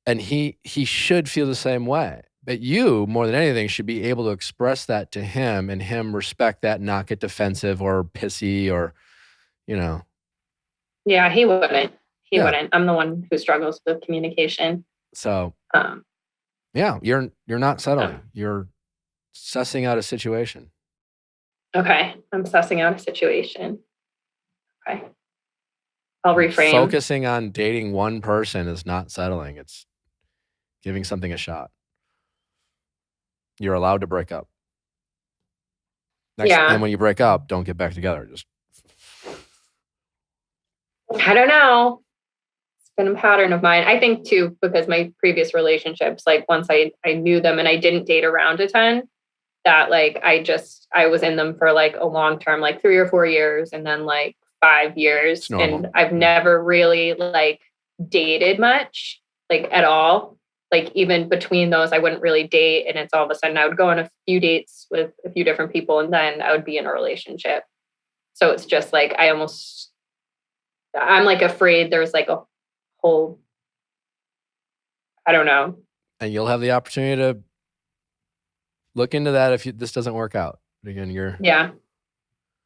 and he should feel the same way. But you, more than anything, should be able to express that to him and him respect that, not get defensive or pissy or, Yeah, he wouldn't. He wouldn't. I'm the one who struggles with communication. So, you're not settling. You're sussing out a situation. Okay. I'm sussing out a situation. Okay. I'll reframe. Focusing on dating one person is not settling. It's giving something a shot. You're allowed to break up. And when you break up, don't get back together. I don't know. Been a pattern of mine. I think too, because my previous relationships, like once I knew them and I didn't date around a ton, that like I was in them for like a long term, like 3 or 4 years, and then like 5 years. And I've never really like dated much, like at all. Like even between those, I wouldn't really date. And it's all of a sudden I would go on a few dates with a few different people and then I would be in a relationship. So it's just like, I'm like afraid there's like a whole, I don't know. And you'll have the opportunity to look into that if this doesn't work out. Again, yeah.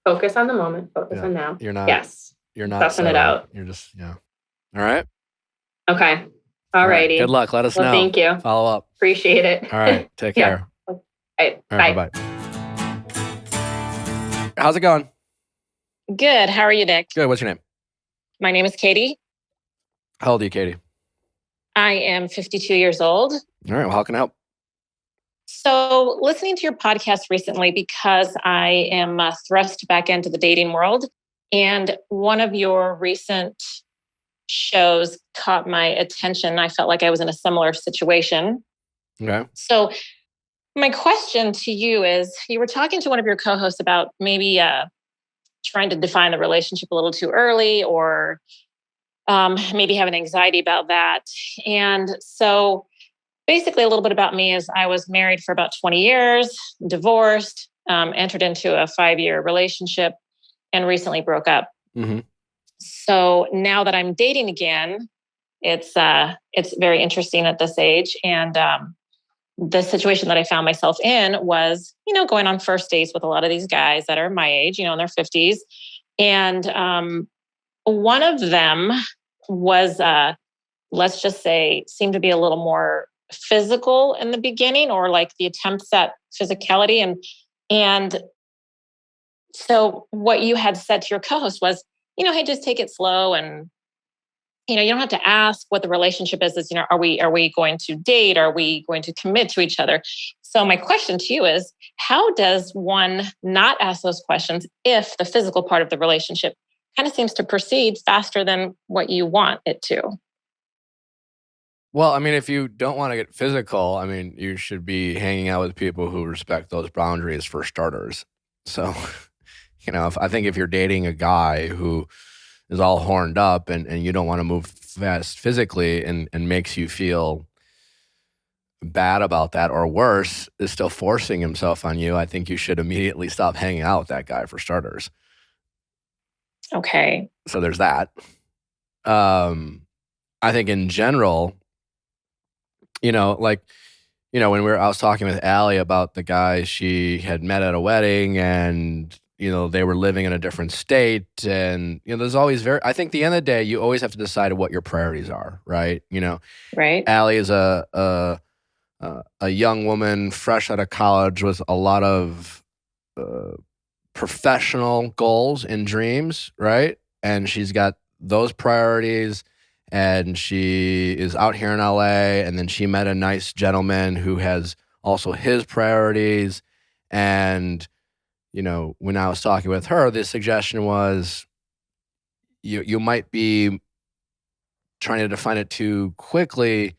Focus on the moment. Focus on now. You're not. Yes. You're not sussing it out. You're just All right. Okay. All righty. Good luck. Let us know. Thank you. Follow up. Appreciate it. All right. Take care. All right. Bye. Bye. How's it going? Good. How are you, Nick? Good. What's your name? My name is Katie. How old are you, Katie? I am 52 years old. All right. Well, how can I help? So, listening to your podcast recently because I am thrust back into the dating world, and one of your recent shows caught my attention. I felt like I was in a similar situation. Okay. So, my question to you is, you were talking to one of your co-hosts about maybe trying to define the relationship a little too early, or maybe having anxiety about that. And so basically a little bit about me is I was married for about 20 years, divorced, entered into a 5-year relationship, and recently broke up. Mm-hmm. So now that I'm dating again, it's very interesting at this age. And the situation that I found myself in was, going on first dates with a lot of these guys that are my age, in their 50s. And one of them was, let's just say, seemed to be a little more physical in the beginning, or like the attempts at physicality. And so what you had said to your co-host was, hey, just take it slow. And, you don't have to ask what the relationship is, are we going to date? Are we going to commit to each other? So my question to you is, how does one not ask those questions if the physical part of the relationship kind of seems to proceed faster than what you want it to? Well, I mean, if you don't want to get physical, I mean, you should be hanging out with people who respect those boundaries for starters. So, I think if you're dating a guy who is all horned up and you don't want to move fast physically and makes you feel bad about that, or worse, is still forcing himself on you, I think you should immediately stop hanging out with that guy for starters. Okay. So there's that. I think in general, when I was talking with Allie about the guy she had met at a wedding, and they were living in a different state, and there's always I think at the end of the day, you always have to decide what your priorities are, right? Right. Allie is a young woman fresh out of college with a lot of professional goals and dreams, right? And she's got those priorities, and she is out here in LA, and then she met a nice gentleman who has also his priorities. And when I was talking with her, the suggestion was you might be trying to define it too quickly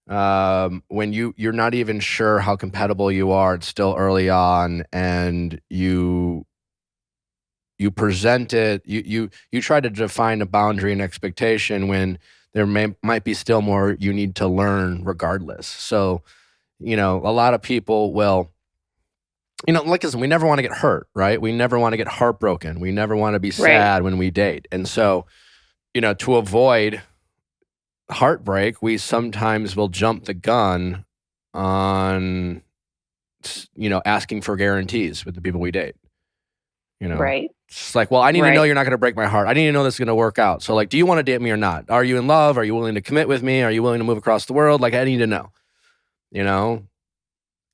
when you're not even sure how compatible you are. It's still early on, and you present it, you try to define a boundary and expectation when there might be still more you need to learn regardless. So, a lot of people will, listen, we never want to get hurt, right? We never want to get heartbroken. We never want to be sad when we date. And so, to avoid heartbreak, we sometimes will jump the gun on, asking for guarantees with the people we date. Right. It's like, well, I need to know you're not going to break my heart. I need to know this is going to work out. So, like, do you want to date me or not? Are you in love? Are you willing to commit with me? Are you willing to move across the world? Like, I need to know,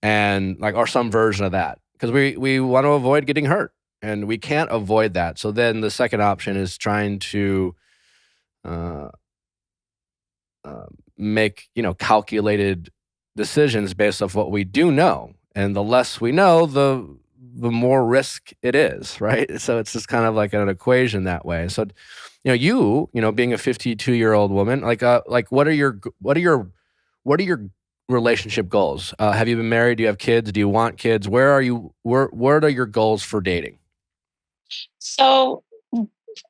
and like, or some version of that, because we want to avoid getting hurt, and we can't avoid that. So then the second option is trying to make, calculated decisions based off what we do know. And the less we know, the more risk it is, right? So it's just kind of like an equation that way. So, being a 52-year-old woman, like what are your relationship goals? Have you been married? Do you have kids? Do you want kids? Where are you? What are your goals for dating? So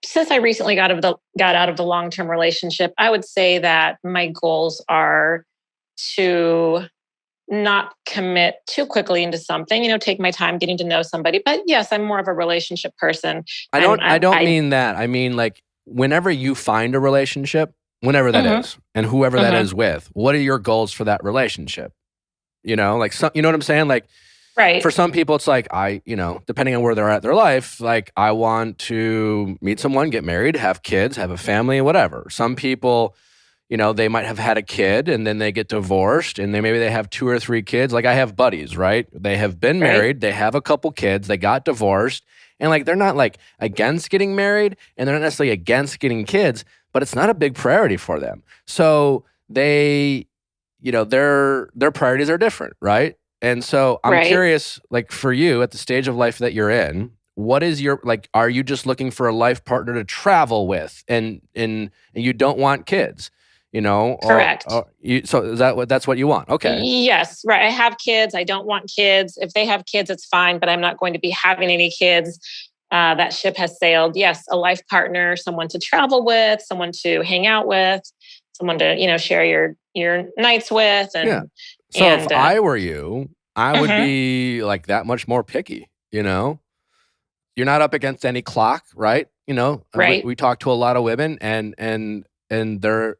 since I recently got out of the long-term relationship, I would say that my goals are to not commit too quickly into something, take my time getting to know somebody. But yes, I'm more of a relationship person. I don't mean that. I mean, like, whenever you find a relationship, whenever that Mhm. is, and whoever that Mhm. is with, what are your goals for that relationship? Like, you know what I'm saying? Like, Right. for some people, it's like, depending on where they're at in their life, like, I want to meet someone, get married, have kids, have a family, whatever. Some people, they might have had a kid and then they get divorced and maybe they have 2 or 3 kids. Like, I have buddies, right? They have been Right. married, they have a couple kids, they got divorced, and like, they're not like against getting married and they're not necessarily against getting kids, but it's not a big priority for them. So they, their priorities are different, right? And so I'm Right. curious, like, for you at the stage of life that you're in, what is your, like, are you just looking for a life partner to travel with and you don't want kids? Correct. So that's what you want? Okay. Yes, right. I have kids. I don't want kids. If they have kids, it's fine, but I'm not going to be having any kids. That ship has sailed. Yes, a life partner, someone to travel with, someone to hang out with, someone to share your nights with, and Yeah. So if I were you, I would be like that much more picky. You're not up against any clock, right? Right. We talk to a lot of women, and they're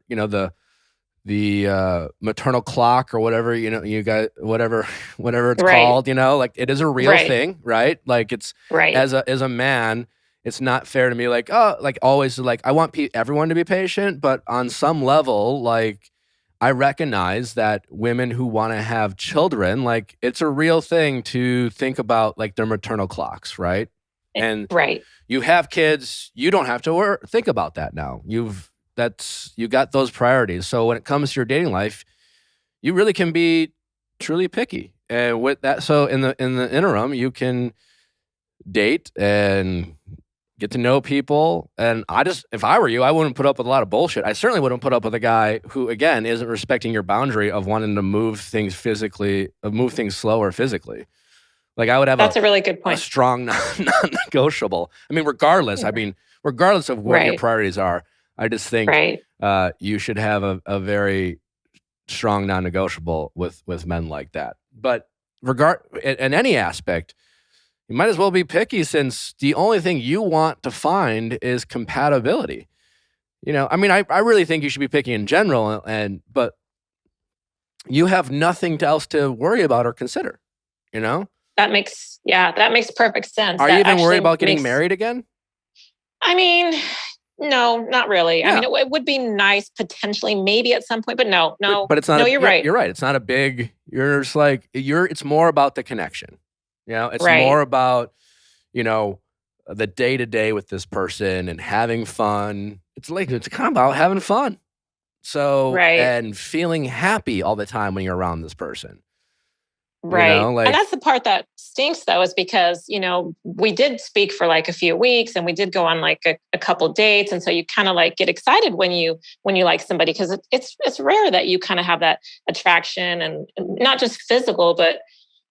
the maternal clock or whatever, you guys, whatever it's Right. called, like, it is a real Right. thing, right? Like, it's Right. as a man, it's not fair to me, like, oh, like, always, like, I want everyone to be patient, but on some level, like, I recognize that women who want to have children, like, it's a real thing to think about, like, their maternal clocks, right? And Right. you have kids, you don't have to think about that now. You got those priorities. So when it comes to your dating life, you really can be truly picky. And with that, so in the interim, you can date and get to know people. And if I were you, I wouldn't put up with a lot of bullshit. I certainly wouldn't put up with a guy who, again, isn't respecting your boundary of wanting to move things slower physically. Like, I would have That's a really good a point. strong non-negotiable. I mean, regardless of what your Right. priorities are, I just think Right. you should have a very strong non-negotiable with men like that. But in any aspect, you might as well be picky, since the only thing you want to find is compatibility. I mean, I really think you should be picky in general, but you have nothing else to worry about or consider. That makes perfect sense. Are you That even worried actually about getting makes- married again? I mean, no, not really. Yeah. I mean, it would be nice potentially, maybe at some point, but no. But it's not. No, you're right. You're right. It's not a big. You're just like It's more about the connection. It's Right. more about the day to day with this person and having fun. It's kind of about having fun. So Right. and feeling happy all the time when you're around this person. Right. Like, and that's the part that stinks, though, is because, we did speak for like a few weeks and we did go on like a couple dates. And so you kind of like get excited when you like somebody, because it's rare that you kind of have that attraction, and not just physical, but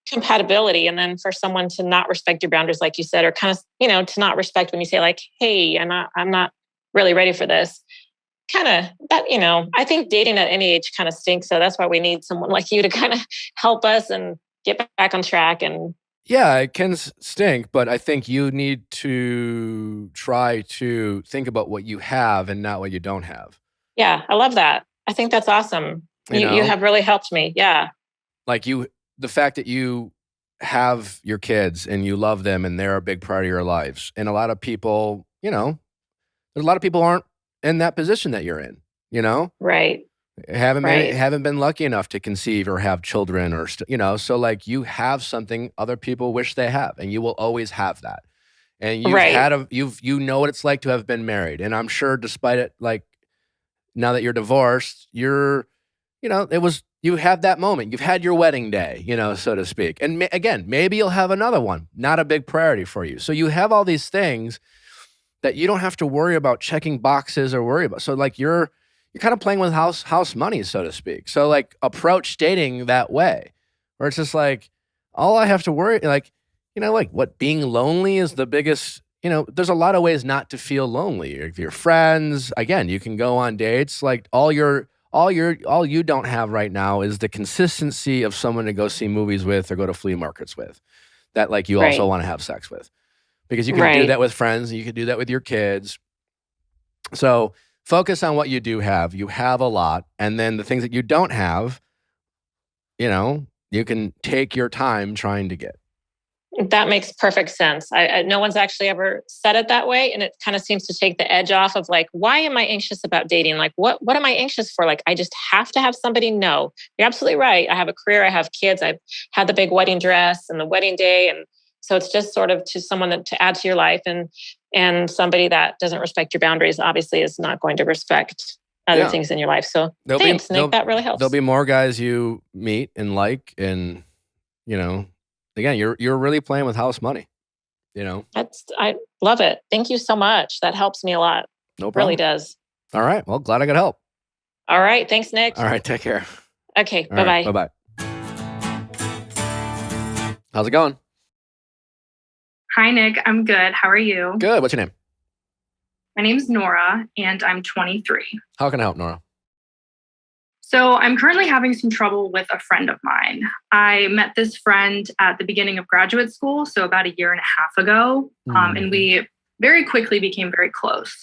compatibility. And then for someone to not respect your boundaries, like you said, or kind of, to not respect when you say like, hey, I'm not really ready for this. Kind of that, I think dating at any age kind of stinks. So that's why we need someone like you to kind of help us and get back on track. And yeah, it can stink, but I think you need to try to think about what you have and not what you don't have. Yeah, I love that. I think that's awesome. You have really helped me. Yeah. Like, the fact that you have your kids and you love them and they're a big part of your lives. And a lot of people, there's a lot of people aren't in that position that you're in, Right. haven't been lucky enough to conceive or have children, or so, like, you have something other people wish they have, and you will always have that. And you know what it's like to have been married. And I'm sure, despite it, like, now that you're divorced, you have that moment. You've had your wedding day, so to speak. And again, maybe you'll have another one, not a big priority for you. So you have all these things that you don't have to worry about checking boxes or worry about. So, like, you're you're kind of playing with house money, so to speak. So like approach dating that way, where it's just like all I have to worry, like, like what being lonely is the biggest. There's a lot of ways not to feel lonely. If your friends, again, you can go on dates. Like all you don't have right now is the consistency of someone to go see movies with or go to flea markets with, that like you also Right. want to have sex with, because you can do Right. that with friends and you can do that with your kids. So focus on what you do have. You have a lot. And then the things that you don't have, you can take your time trying to get. That makes perfect sense. No one's actually ever said it that way. And it kind of seems to take the edge off of like, why am I anxious about dating? Like, what am I anxious for? Like, I just have to have somebody. No, you're absolutely right. I have a career. I have kids. I've had the big wedding dress and the wedding day. And so it's just sort of to someone to add to your life. And somebody that doesn't respect your boundaries obviously is not going to respect other things in your life. So thanks, Nick. That really helps. There'll be more guys you meet and like, and, again, you're really playing with house money, I love it. Thank you so much. That helps me a lot. No problem. Really does. All right. Well, glad I could help. All right. Thanks, Nick. All right. Take care. Okay. All Bye-bye. right, bye-bye. How's it going? Hi, Nick. I'm good. How are you? Good. What's your name? My name's Nora, and I'm 23. How can I help, Nora? So I'm currently having some trouble with a friend of mine. I met this friend at the beginning of graduate school, so about a year and a half ago, and we very quickly became very close.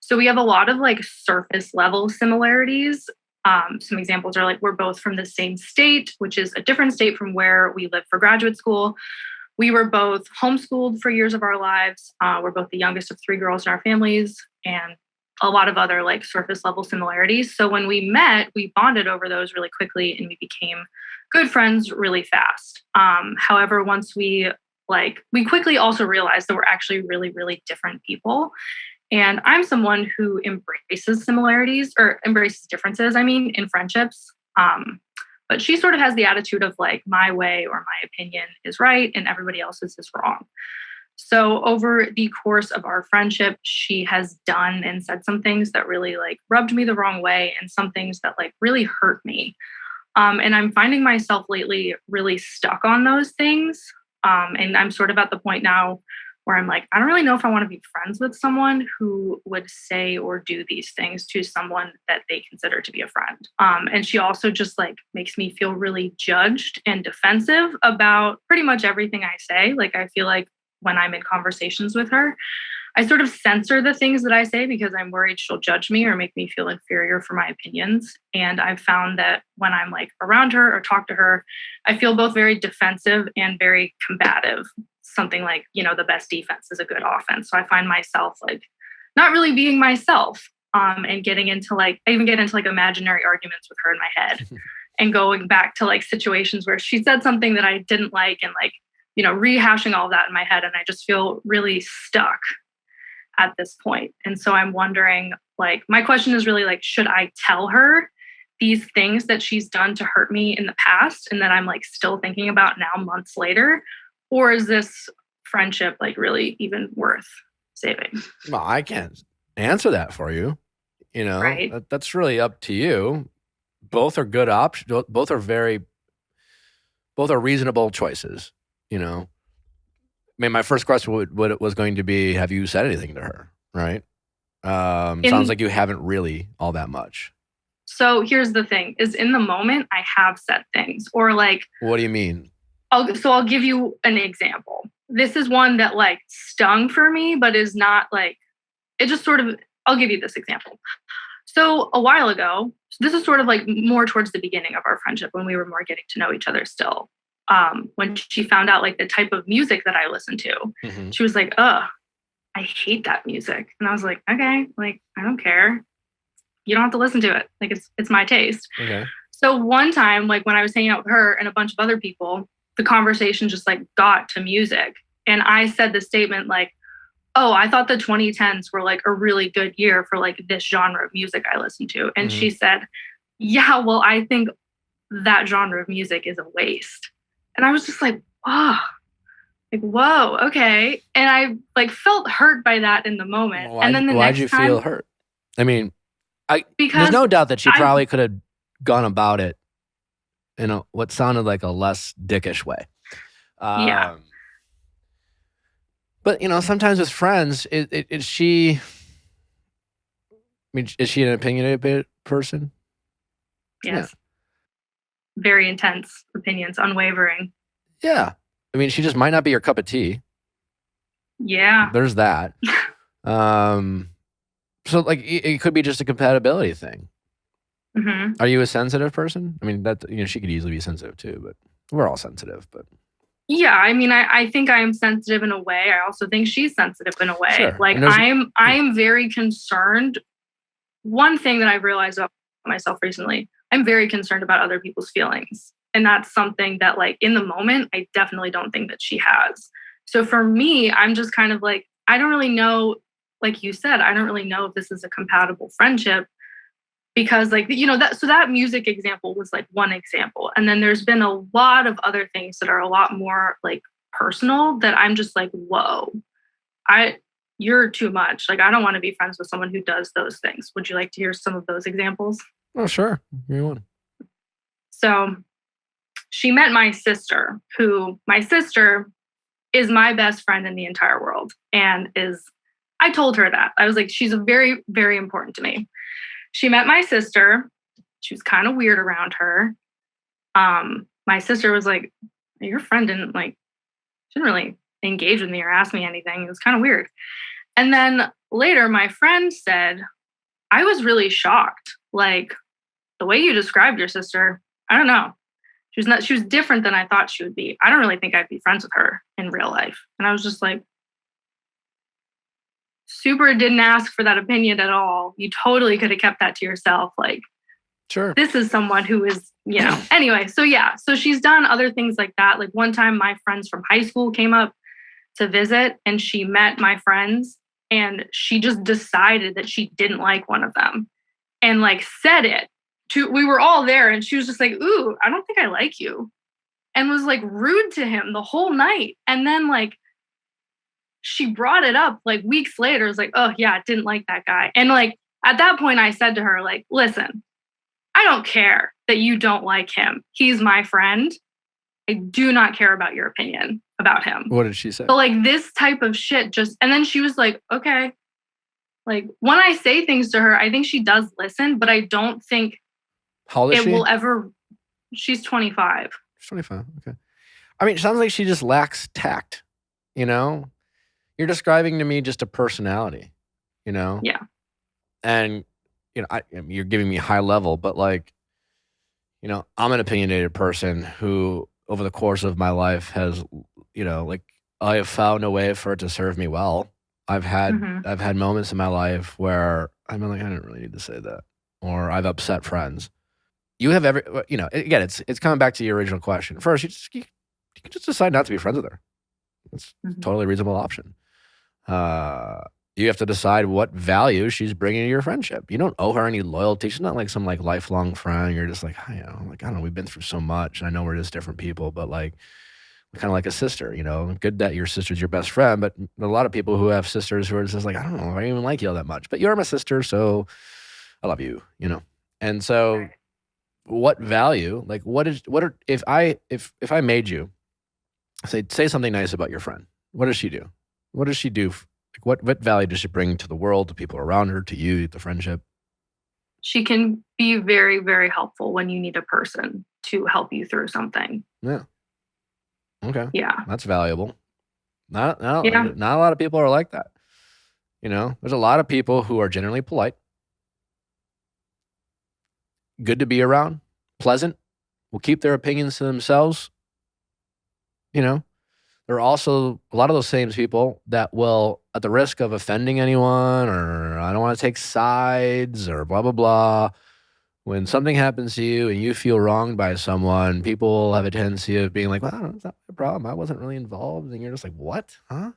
So we have a lot of like surface level similarities. Some examples are like we're both from the same state, which is a different state from where we lived for graduate school. We were both homeschooled for years of our lives. We're both the youngest of 3 girls in our families, and a lot of other like surface level similarities. So when we met, we bonded over those really quickly and we became good friends really fast. However, once we quickly also realized that we're actually really, really different people. And I'm someone who embraces differences, in friendships. But she sort of has the attitude of like my way or my opinion is right and everybody else's is wrong. So over the course of our friendship, she has done and said some things that really like rubbed me the wrong way and some things that like really hurt me. And I'm finding myself lately really stuck on those things. And I'm sort of at the point now where I'm like, I don't really know if I want to be friends with someone who would say or do these things to someone that they consider to be a friend. And she also just like makes me feel really judged and defensive about pretty much everything I say. Like, I feel like when I'm in conversations with her, I sort of censor the things that I say because I'm worried she'll judge me or make me feel inferior for my opinions. And I've found that when I'm like around her or talk to her, I feel both very defensive and very combative. Something like, the best defense is a good offense. So I find myself like not really being myself and getting into like, I even get into like imaginary arguments with her in my head and going back to like situations where she said something that I didn't like and like, rehashing all that in my head. And I just feel really stuck at this point. And so I'm wondering, like, my question is really like, should I tell her these things that she's done to hurt me in the past and that I'm like still thinking about now months later? Or is this friendship like really even worth saving? Well, I can't answer that for you. Right. That's really up to you. Both are good options. Both are reasonable choices. My first question was going to be, have you said anything to her? Right. Sounds like you haven't really all that much. So here's the thing is in the moment, I have said things or like, what do you mean? I'll give you an example. This is one that like stung for me, but is not like, it just sort of, I'll give you this example. So a while ago, this is sort of like more towards the beginning of our friendship when we were more getting to know each other still. When she found out like the type of music that I listen to, she was like, I hate that music. And I was like, okay, like, I don't care. You don't have to listen to it. Like it's my taste. Okay. So one time, like when I was hanging out with her and a bunch of other people, the conversation just like got to music. And I said the statement like, oh, I thought the 2010s were like a really good year for like this genre of music I listen to. And she said, yeah, well, I think that genre of music is a waste. And I was just like, oh, like, whoa, okay. And I like felt hurt by that in the moment. And then why'd you feel hurt? I mean, Because there's no doubt that she I- probably could have gone about it in what sounded like a less dickish way. Yeah. But sometimes with friends, is she? I mean, is she an opinionated person? Yes. Very intense opinions, unwavering. Yeah. I mean, she just might not be your cup of tea. Yeah. There's that. So like it could be just a compatibility thing. Mm-hmm. Are you a sensitive person? I mean, that she could easily be sensitive too, but we're all sensitive. But yeah, I mean, I think I am sensitive in a way. I also think she's sensitive in a way. Sure. Like I'm very concerned. One thing that I've realized about myself recently, I'm very concerned about other people's feelings. And that's something that like in the moment, I definitely don't think that she has. So for me, I'm just kind of like, I don't really know, like you said, I don't really know if this is a compatible friendship because like, that music example was like one example. And then there's been a lot of other things that are a lot more like personal that I'm just like, whoa, you're too much. Like, I don't want to be friends with someone who does those things. Would you like to hear some of those examples? Oh, sure. You want. So she met my sister, my sister is my best friend in the entire world. And I told her that. I was like, she's very, very important to me. She met my sister. She was kind of weird around her. My sister was like, your friend didn't really engage with me or ask me anything. It was kind of weird. And then later my friend said, I was really shocked. Like the way you described your sister, I don't know. She was different than I thought she would be. I don't really think I'd be friends with her in real life. And I was just like, super didn't ask for that opinion at all. You totally could have kept that to yourself. Like, sure. This is someone who is, anyway. So yeah, so she's done other things like that. Like one time my friends from high school came up to visit and she met my friends and she just decided that she didn't like one of them and like said it we were all there and she was just like, ooh, I don't think I like you. And was like rude to him the whole night. And then like, she brought it up like weeks later. It was like, oh yeah, I didn't like that guy. And like, at that point I said to her, like, listen, I don't care that you don't like him. He's my friend. I do not care about your opinion about him. What did she say? But like this type of shit and then she was like, okay. Like when I say things to her, I think she does listen, but I don't think how old is she? will ever, she's 25. She's 25, okay. I mean, it sounds like she just lacks tact, You're describing to me just a personality, Yeah. And, you're giving me high level, but like, I'm an opinionated person who over the course of my life has, I have found a way for it to serve me well. I've had moments in my life where I'm like, I didn't really need to say that, or I've upset friends. You have again, it's coming back to your original question. First, you can just decide not to be friends with her. It's a totally reasonable option. You have to decide what value she's bringing to your friendship. You don't owe her any loyalty. She's not like some like lifelong friend. You're just like, I don't know, we've been through so much, and I know we're just different people, but like, we're kind of like a sister. Good that your sister's your best friend, but a lot of people who have sisters who are just like, I don't know, I don't even like you all that much, but you're my sister, so I love you. And so, what value? Like, if I made you say something nice about your friend, what does she do? What does she do? Like, what value does she bring to the world, to people around her, to you, the friendship? She can be very, very helpful when you need a person to help you through something. Yeah. Okay. Yeah. That's valuable. Not a lot of people are like that. There's a lot of people who are generally polite, good to be around, pleasant, will keep their opinions to themselves. There are also a lot of those same people that will, at the risk of offending anyone, or I don't want to take sides, or blah, blah, blah. When something happens to you and you feel wronged by someone, people have a tendency of being like, well, I don't know, it's not my problem. I wasn't really involved. And you're just like, what? Huh?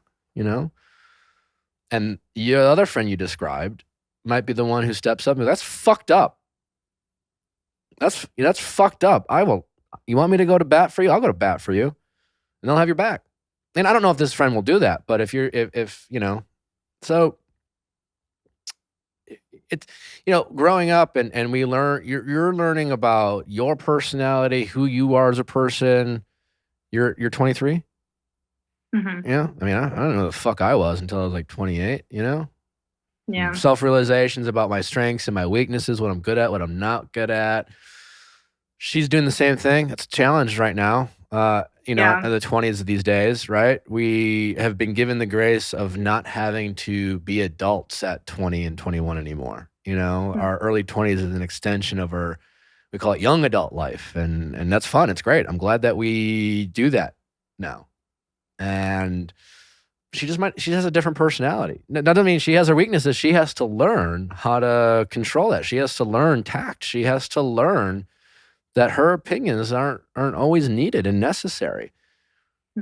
And your other friend you described might be the one who steps up and goes, that's fucked up. That's fucked up. You want me to go to bat for you? I'll go to bat for you. And they'll have your back. And I don't know if this friend will do that, but so it's, growing up and we learn, you're learning about your personality, who you are as a person. You're 23? Mm-hmm. Yeah. I mean, I don't know who the fuck I was until I was like 28, Yeah. Self-realizations about my strengths and my weaknesses, what I'm good at, what I'm not good at. She's doing the same thing. It's a challenge right now. In the 20s these days, right? We have been given the grace of not having to be adults at 20 and 21 anymore. Our early 20s is an extension of we call it young adult life. And that's fun. It's great. I'm glad that we do that now. And she has a different personality. That doesn't mean she has her weaknesses. She has to learn how to control that. She has to learn tact. She has to learn that her opinions aren't always needed and necessary.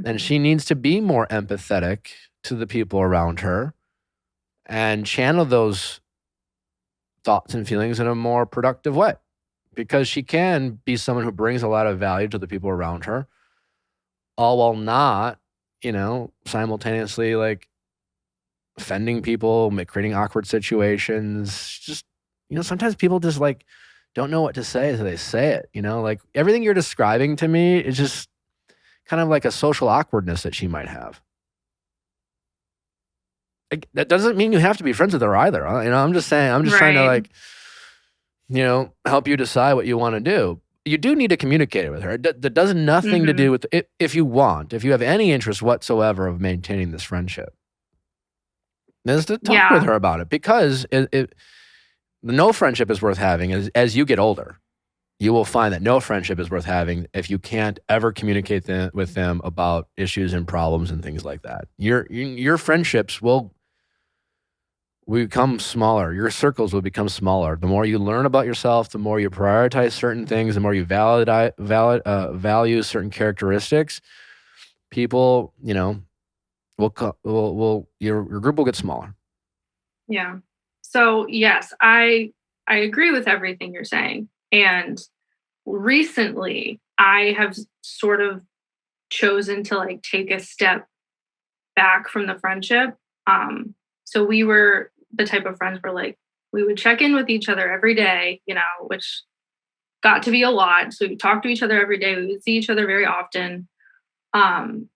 And she needs to be more empathetic to the people around her and channel those thoughts and feelings in a more productive way, because she can be someone who brings a lot of value to the people around her, all while not, simultaneously like offending people, creating awkward situations. Just, sometimes people just like don't know what to say, so they say it, like everything you're describing to me is just kind of like a social awkwardness that she might have. That doesn't mean you have to be friends with her either. I'm just saying, I'm just trying to like, help you decide what you want to do. You do need to communicate with her. That does nothing to do with it. If you have any interest whatsoever of maintaining this friendship, is to talk with her about it, because no friendship is worth having as you get older. You will find that no friendship is worth having if you can't ever communicate with them about issues and problems and things like that. Your friendships will become smaller. Your circles will become smaller. The more you learn about yourself, the more you prioritize certain things, the more you value certain characteristics, people, your group will get smaller. Yeah. So yes, I agree with everything you're saying. And recently I have sort of chosen to like take a step back from the friendship. So we were the type of friends where like we would check in with each other every day, which got to be a lot. So we talked to each other every day. We would see each other very often. And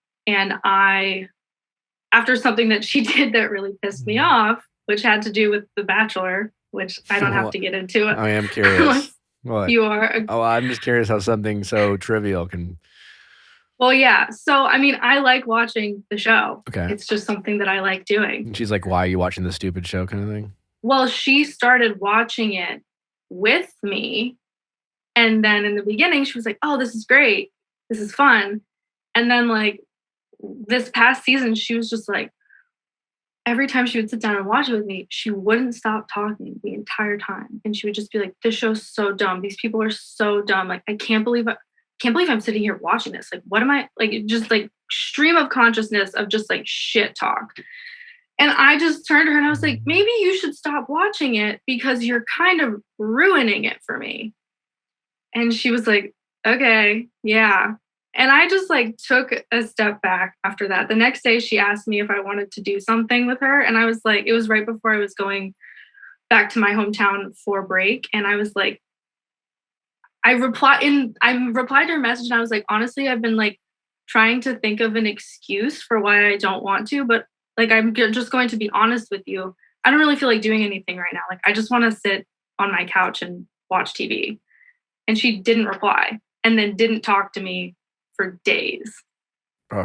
after something that she did that really pissed me off, which had to do with The Bachelor, which I don't have to get into it. I am curious. What? You are. I'm just curious how something so trivial can. Well, yeah. So, I mean, I like watching the show. Okay. It's just something that I like doing. And she's like, why are you watching this stupid show kind of thing? Well, she started watching it with me. And then in the beginning, she was like, oh, this is great. This is fun. And then like this past season, she was just like, every time she would sit down and watch it with me, she wouldn't stop talking the entire time. And she would just be like, this show's so dumb. These people are so dumb. Like, I can't believe I'm sitting here watching this. Like, what am I, like, just like stream of consciousness of just like shit talk. And I just turned to her and I was like, maybe you should stop watching it because you're kind of ruining it for me. And she was like, okay, yeah. And I just like took a step back after that. The next day she asked me if I wanted to do something with her. And I was like, it was right before I was going back to my hometown for break. And I was like, I replied to her message and I was like, honestly, I've been like trying to think of an excuse for why I don't want to, but like, I'm just going to be honest with you. I don't really feel like doing anything right now. Like, I just want to sit on my couch and watch TV. And she didn't reply and then didn't talk to me for days,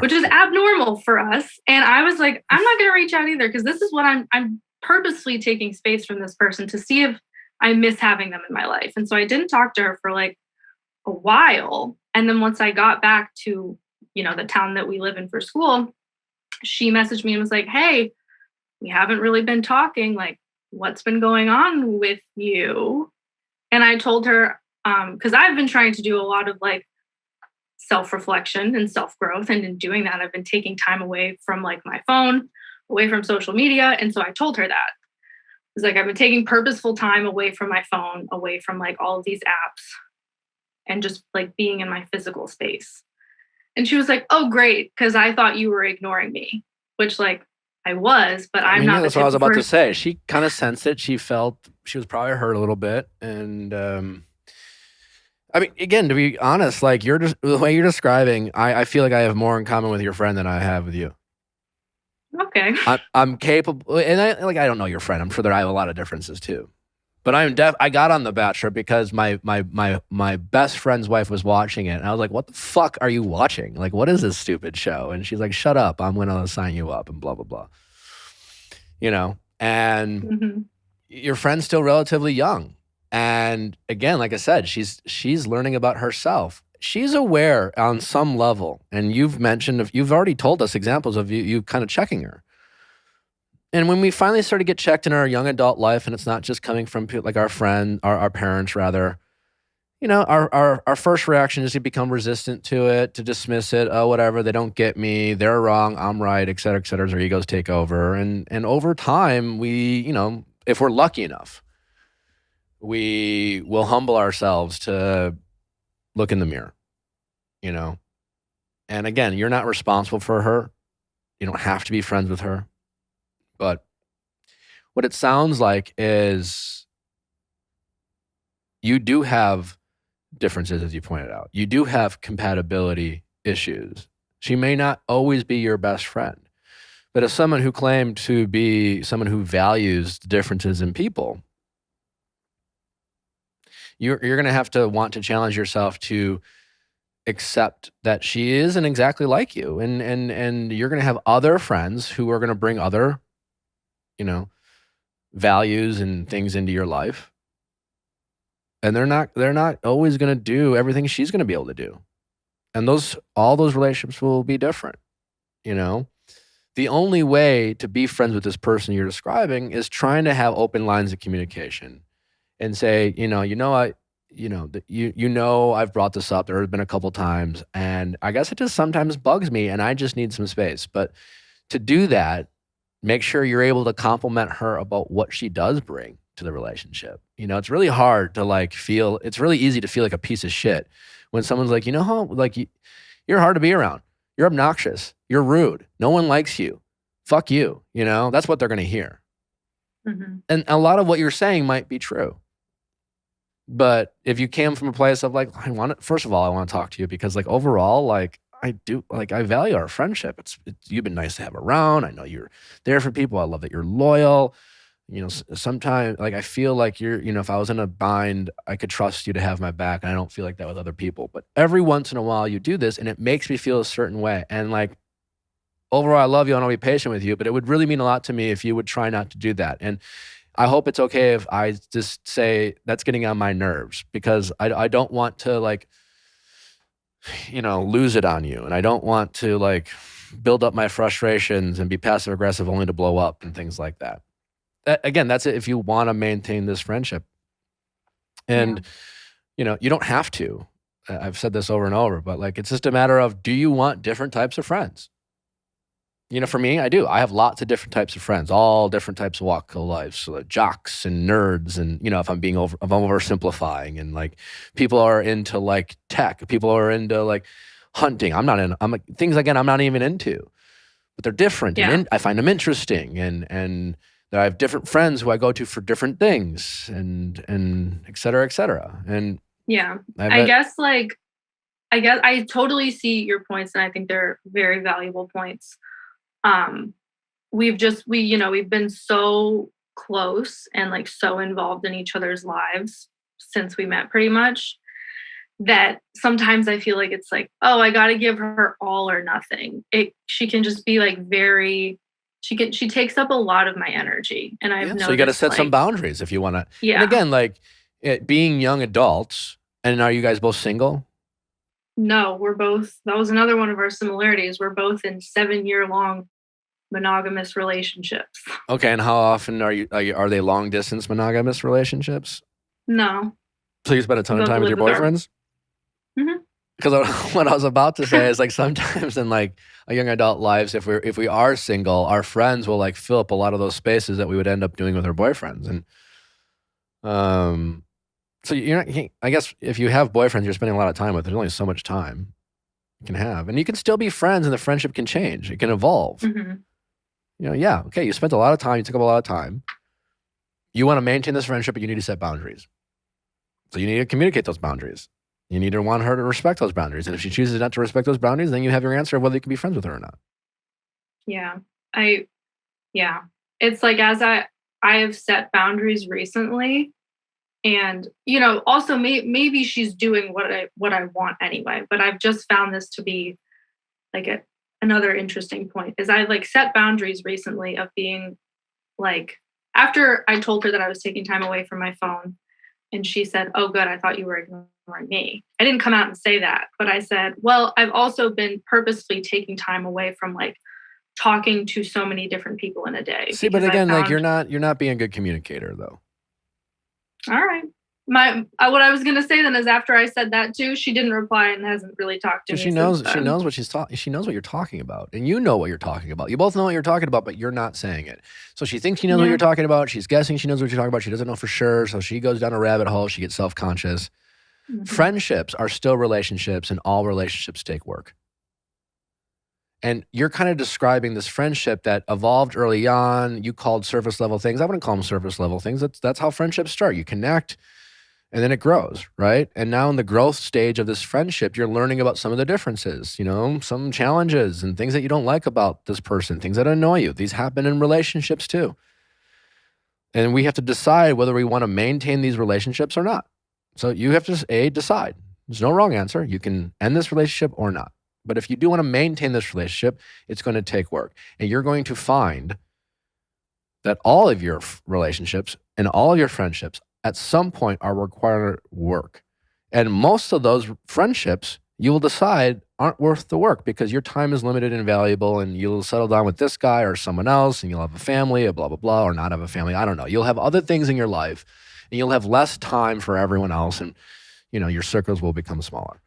which is abnormal for us. And I was like, I'm not going to reach out either because this is what I'm purposely taking space from this person to see if I miss having them in my life. And so I didn't talk to her for like a while. And then once I got back to, the town that we live in for school, she messaged me and was like, hey, we haven't really been talking. Like, what's been going on with you? And I told her, because I've been trying to do a lot of like self-reflection and self-growth. And in doing that, I've been taking time away from like my phone, away from social media. And so I told her that. It was like, I've been taking purposeful time away from my phone, away from like all of these apps and just like being in my physical space. And she was like, oh, great. Because I thought you were ignoring me, which like, I was, but I'm not. That's what I was about to say. She kind of sensed it. She felt she was probably hurt a little bit, and again, to be honest, like the way you're describing, I feel like I have more in common with your friend than I have with you. Okay. I'm capable, and I don't know your friend. I'm sure that I have a lot of differences too. But I got on The Bachelor because my best friend's wife was watching it, and I was like, "What the fuck are you watching? Like, what is this stupid show?" And she's like, "Shut up! I'm going to sign you up," and blah blah blah. And your friend's still relatively young, and again, like I said, she's learning about herself. She's aware on some level, and you've already told us examples of you kind of checking her. And when we finally start to get checked in our young adult life, and it's not just coming from like our parents rather, our first reaction is to become resistant to it, to dismiss it. Oh, whatever, they don't get me, they're wrong, I'm right, et cetera, as our egos take over. And over time, we, if we're lucky enough, we will humble ourselves to look in the mirror, And again, you're not responsible for her. You don't have to be friends with her. But what it sounds like is you do have differences, as you pointed out. You do have compatibility issues. She may not always be your best friend. But as someone who claimed to be someone who values differences in people, you're going to have to want to challenge yourself to accept that she isn't exactly like you. And you're going to have other friends who are going to bring other values and things into your life. And they're not always going to do everything she's going to be able to do. And all those relationships will be different. The only way to be friends with this person you're describing is trying to have open lines of communication and say, I've brought this up. There have been a couple times, and I guess it just sometimes bugs me, and I just need some space. But to do that, make sure you're able to compliment her about what she does bring to the relationship. It's really hard to it's really easy to feel like a piece of shit when someone's like, you're hard to be around. You're obnoxious. You're rude. No one likes you. Fuck you. That's what they're going to hear. Mm-hmm. And a lot of what you're saying might be true. But if you came from a place of first of all, I want to talk to you because overall, I value our friendship. You've been nice to have around. I know you're there for people. I love that you're loyal. Sometimes I feel like you're, if I was in a bind, I could trust you to have my back. And I don't feel like that with other people. But every once in a while you do this and it makes me feel a certain way. And overall, I love you and I'll be patient with you, but it would really mean a lot to me if you would try not to do that. And I hope it's okay if I just say that's getting on my nerves because I don't want to lose it on you. And I don't want to build up my frustrations and be passive aggressive only to blow up and things like that. Again, that's it if you want to maintain this friendship. And, you don't have to. I've said this over and over, but it's just a matter of, do you want different types of friends? For me, I do. I have lots of different types of friends, all different types of walk of life. So jocks and nerds and, if I'm oversimplifying and people are into tech, people are into hunting. I'm things again, I'm not even into, but they're different. Yeah. And I find them interesting and I have different friends who I go to for different things and et cetera, et cetera. And yeah, I guess I totally see your points and I think they're very valuable points. We've been so close and so involved in each other's lives since we met pretty much that sometimes I feel like it's oh, I got to give her all or nothing. She can just be she takes up a lot of my energy. And I've noticed, so you got to set some boundaries if you want to. Yeah. And again, being young adults, and are you guys both single? No, that was another one of our similarities. We're both in 7-year-long monogamous relationships. Okay, and how often are they long distance monogamous relationships? No. So you spend a ton of time with your boyfriends? Mm-hmm. Because what I was about to say is sometimes in our young adult lives, if we are single, our friends will fill up a lot of those spaces that we would end up doing with our boyfriends. And so I guess if you have boyfriends you're spending a lot of time with, there's only so much time you can have. And you can still be friends and the friendship can change. It can evolve. Mm-hmm. yeah, okay, you spent a lot of time, you took up a lot of time. You want to maintain this friendship, but you need to set boundaries. So you need to communicate those boundaries. You need to want her to respect those boundaries. And if she chooses not to respect those boundaries, then you have your answer of whether you can be friends with her or not. Yeah. It's like, as I have set boundaries recently, and also maybe she's doing what I want anyway, but I've just found this to be like another interesting point is I like set boundaries recently of being like, after I told her that I was taking time away from my phone, and she said, "Oh, good, I thought you were ignoring me." I didn't come out and say that, but I said, well, I've also been purposefully taking time away from like talking to so many different people in a day. See, but again, like you're not being a good communicator though. All right. What I was going to say then is, after I said that too, she didn't reply and hasn't really talked to me. She knows what she knows what you're talking about, and you know what you're talking about. You both know what you're talking about, but you're not saying it. So she thinks she knows what you're talking about. She's guessing she knows what you're talking about. She doesn't know for sure. So she goes down a rabbit hole. She gets self-conscious. Mm-hmm. Friendships are still relationships, and all relationships take work. And you're kind of describing this friendship that evolved early on. You called surface level things. I wouldn't call them surface level things. That's how friendships start. You connect, and then it grows, right? And now in the growth stage of this friendship, you're learning about some of the differences, some challenges and things that you don't like about this person, things that annoy you. These happen in relationships too. And we have to decide whether we want to maintain these relationships or not. So you have to decide. There's no wrong answer. You can end this relationship or not. But if you do want to maintain this relationship, it's going to take work. And you're going to find that all of your relationships and all of your friendships at some point are required work. And most of those friendships, you will decide aren't worth the work because your time is limited and valuable, and you'll settle down with this guy or someone else, and you'll have a family, blah, blah, blah, or not have a family. I don't know. You'll have other things in your life, and you'll have less time for everyone else, and your circles will become smaller.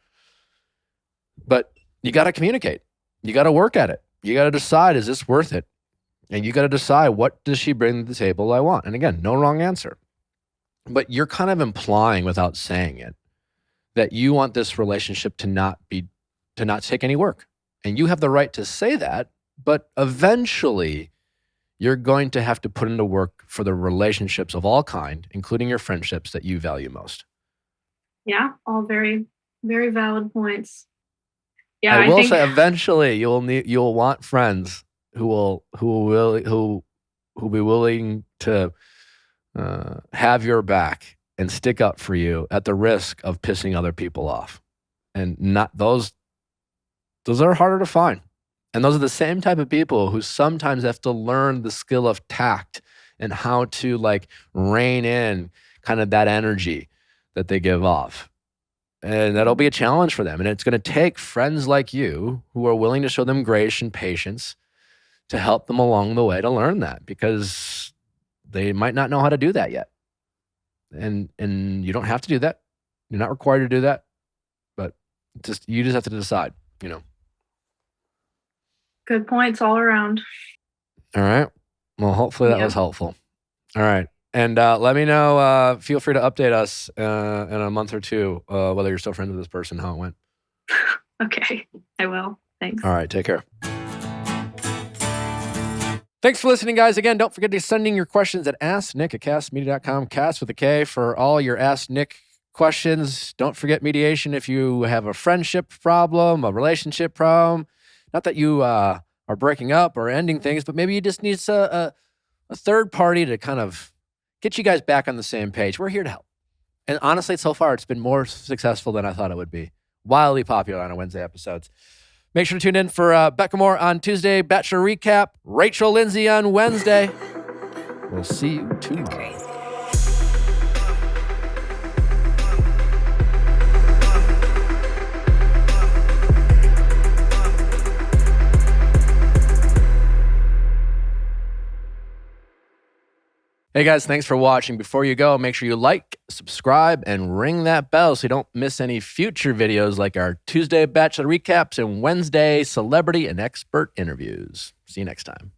But you got to communicate. You got to work at it. You got to decide, is this worth it? And you got to decide, what does she bring to the table I want? And again, no wrong answer. But you're kind of implying without saying it that you want this relationship to not take any work. And you have the right to say that, but eventually you're going to have to put into work for the relationships of all kind, including your friendships that you value most. Yeah, all very, very valid points. Yeah, I will say eventually you'll want friends who will be willing to have your back and stick up for you at the risk of pissing other people off. And not those are harder to find. And those are the same type of people who sometimes have to learn the skill of tact and how to like rein in kind of that energy that they give off. And that'll be a challenge for them. And it's going to take friends like you who are willing to show them grace and patience to help them along the way to learn that, because they might not know how to do that yet. And you don't have to do that. You're not required to do that. But you just have to decide, Good points all around. All right. Well, hopefully that was helpful. All right. And let me know, feel free to update us in a month or two, whether you're still friends with this person, how it went. Okay, I will. Thanks. All right, take care. Thanks for listening, guys. Again, don't forget to send in your questions at asknick@castmedia.com, cast with a K, for all your Ask Nick questions. Don't forget mediation if you have a friendship problem, a relationship problem. Not that you are breaking up or ending things, but maybe you just need a third party to kind of get you guys back on the same page. We're here to help. And honestly, so far, it's been more successful than I thought it would be. Wildly popular on our Wednesday episodes. Make sure to tune in for Becca Moore on Tuesday, Bachelor Recap, Rachel Lindsay on Wednesday. We'll see you tomorrow. Hey guys, thanks for watching. Before you go, make sure you like, subscribe, and ring that bell so you don't miss any future videos like our Tuesday Bachelor Recaps and Wednesday Celebrity and Expert Interviews. See you next time.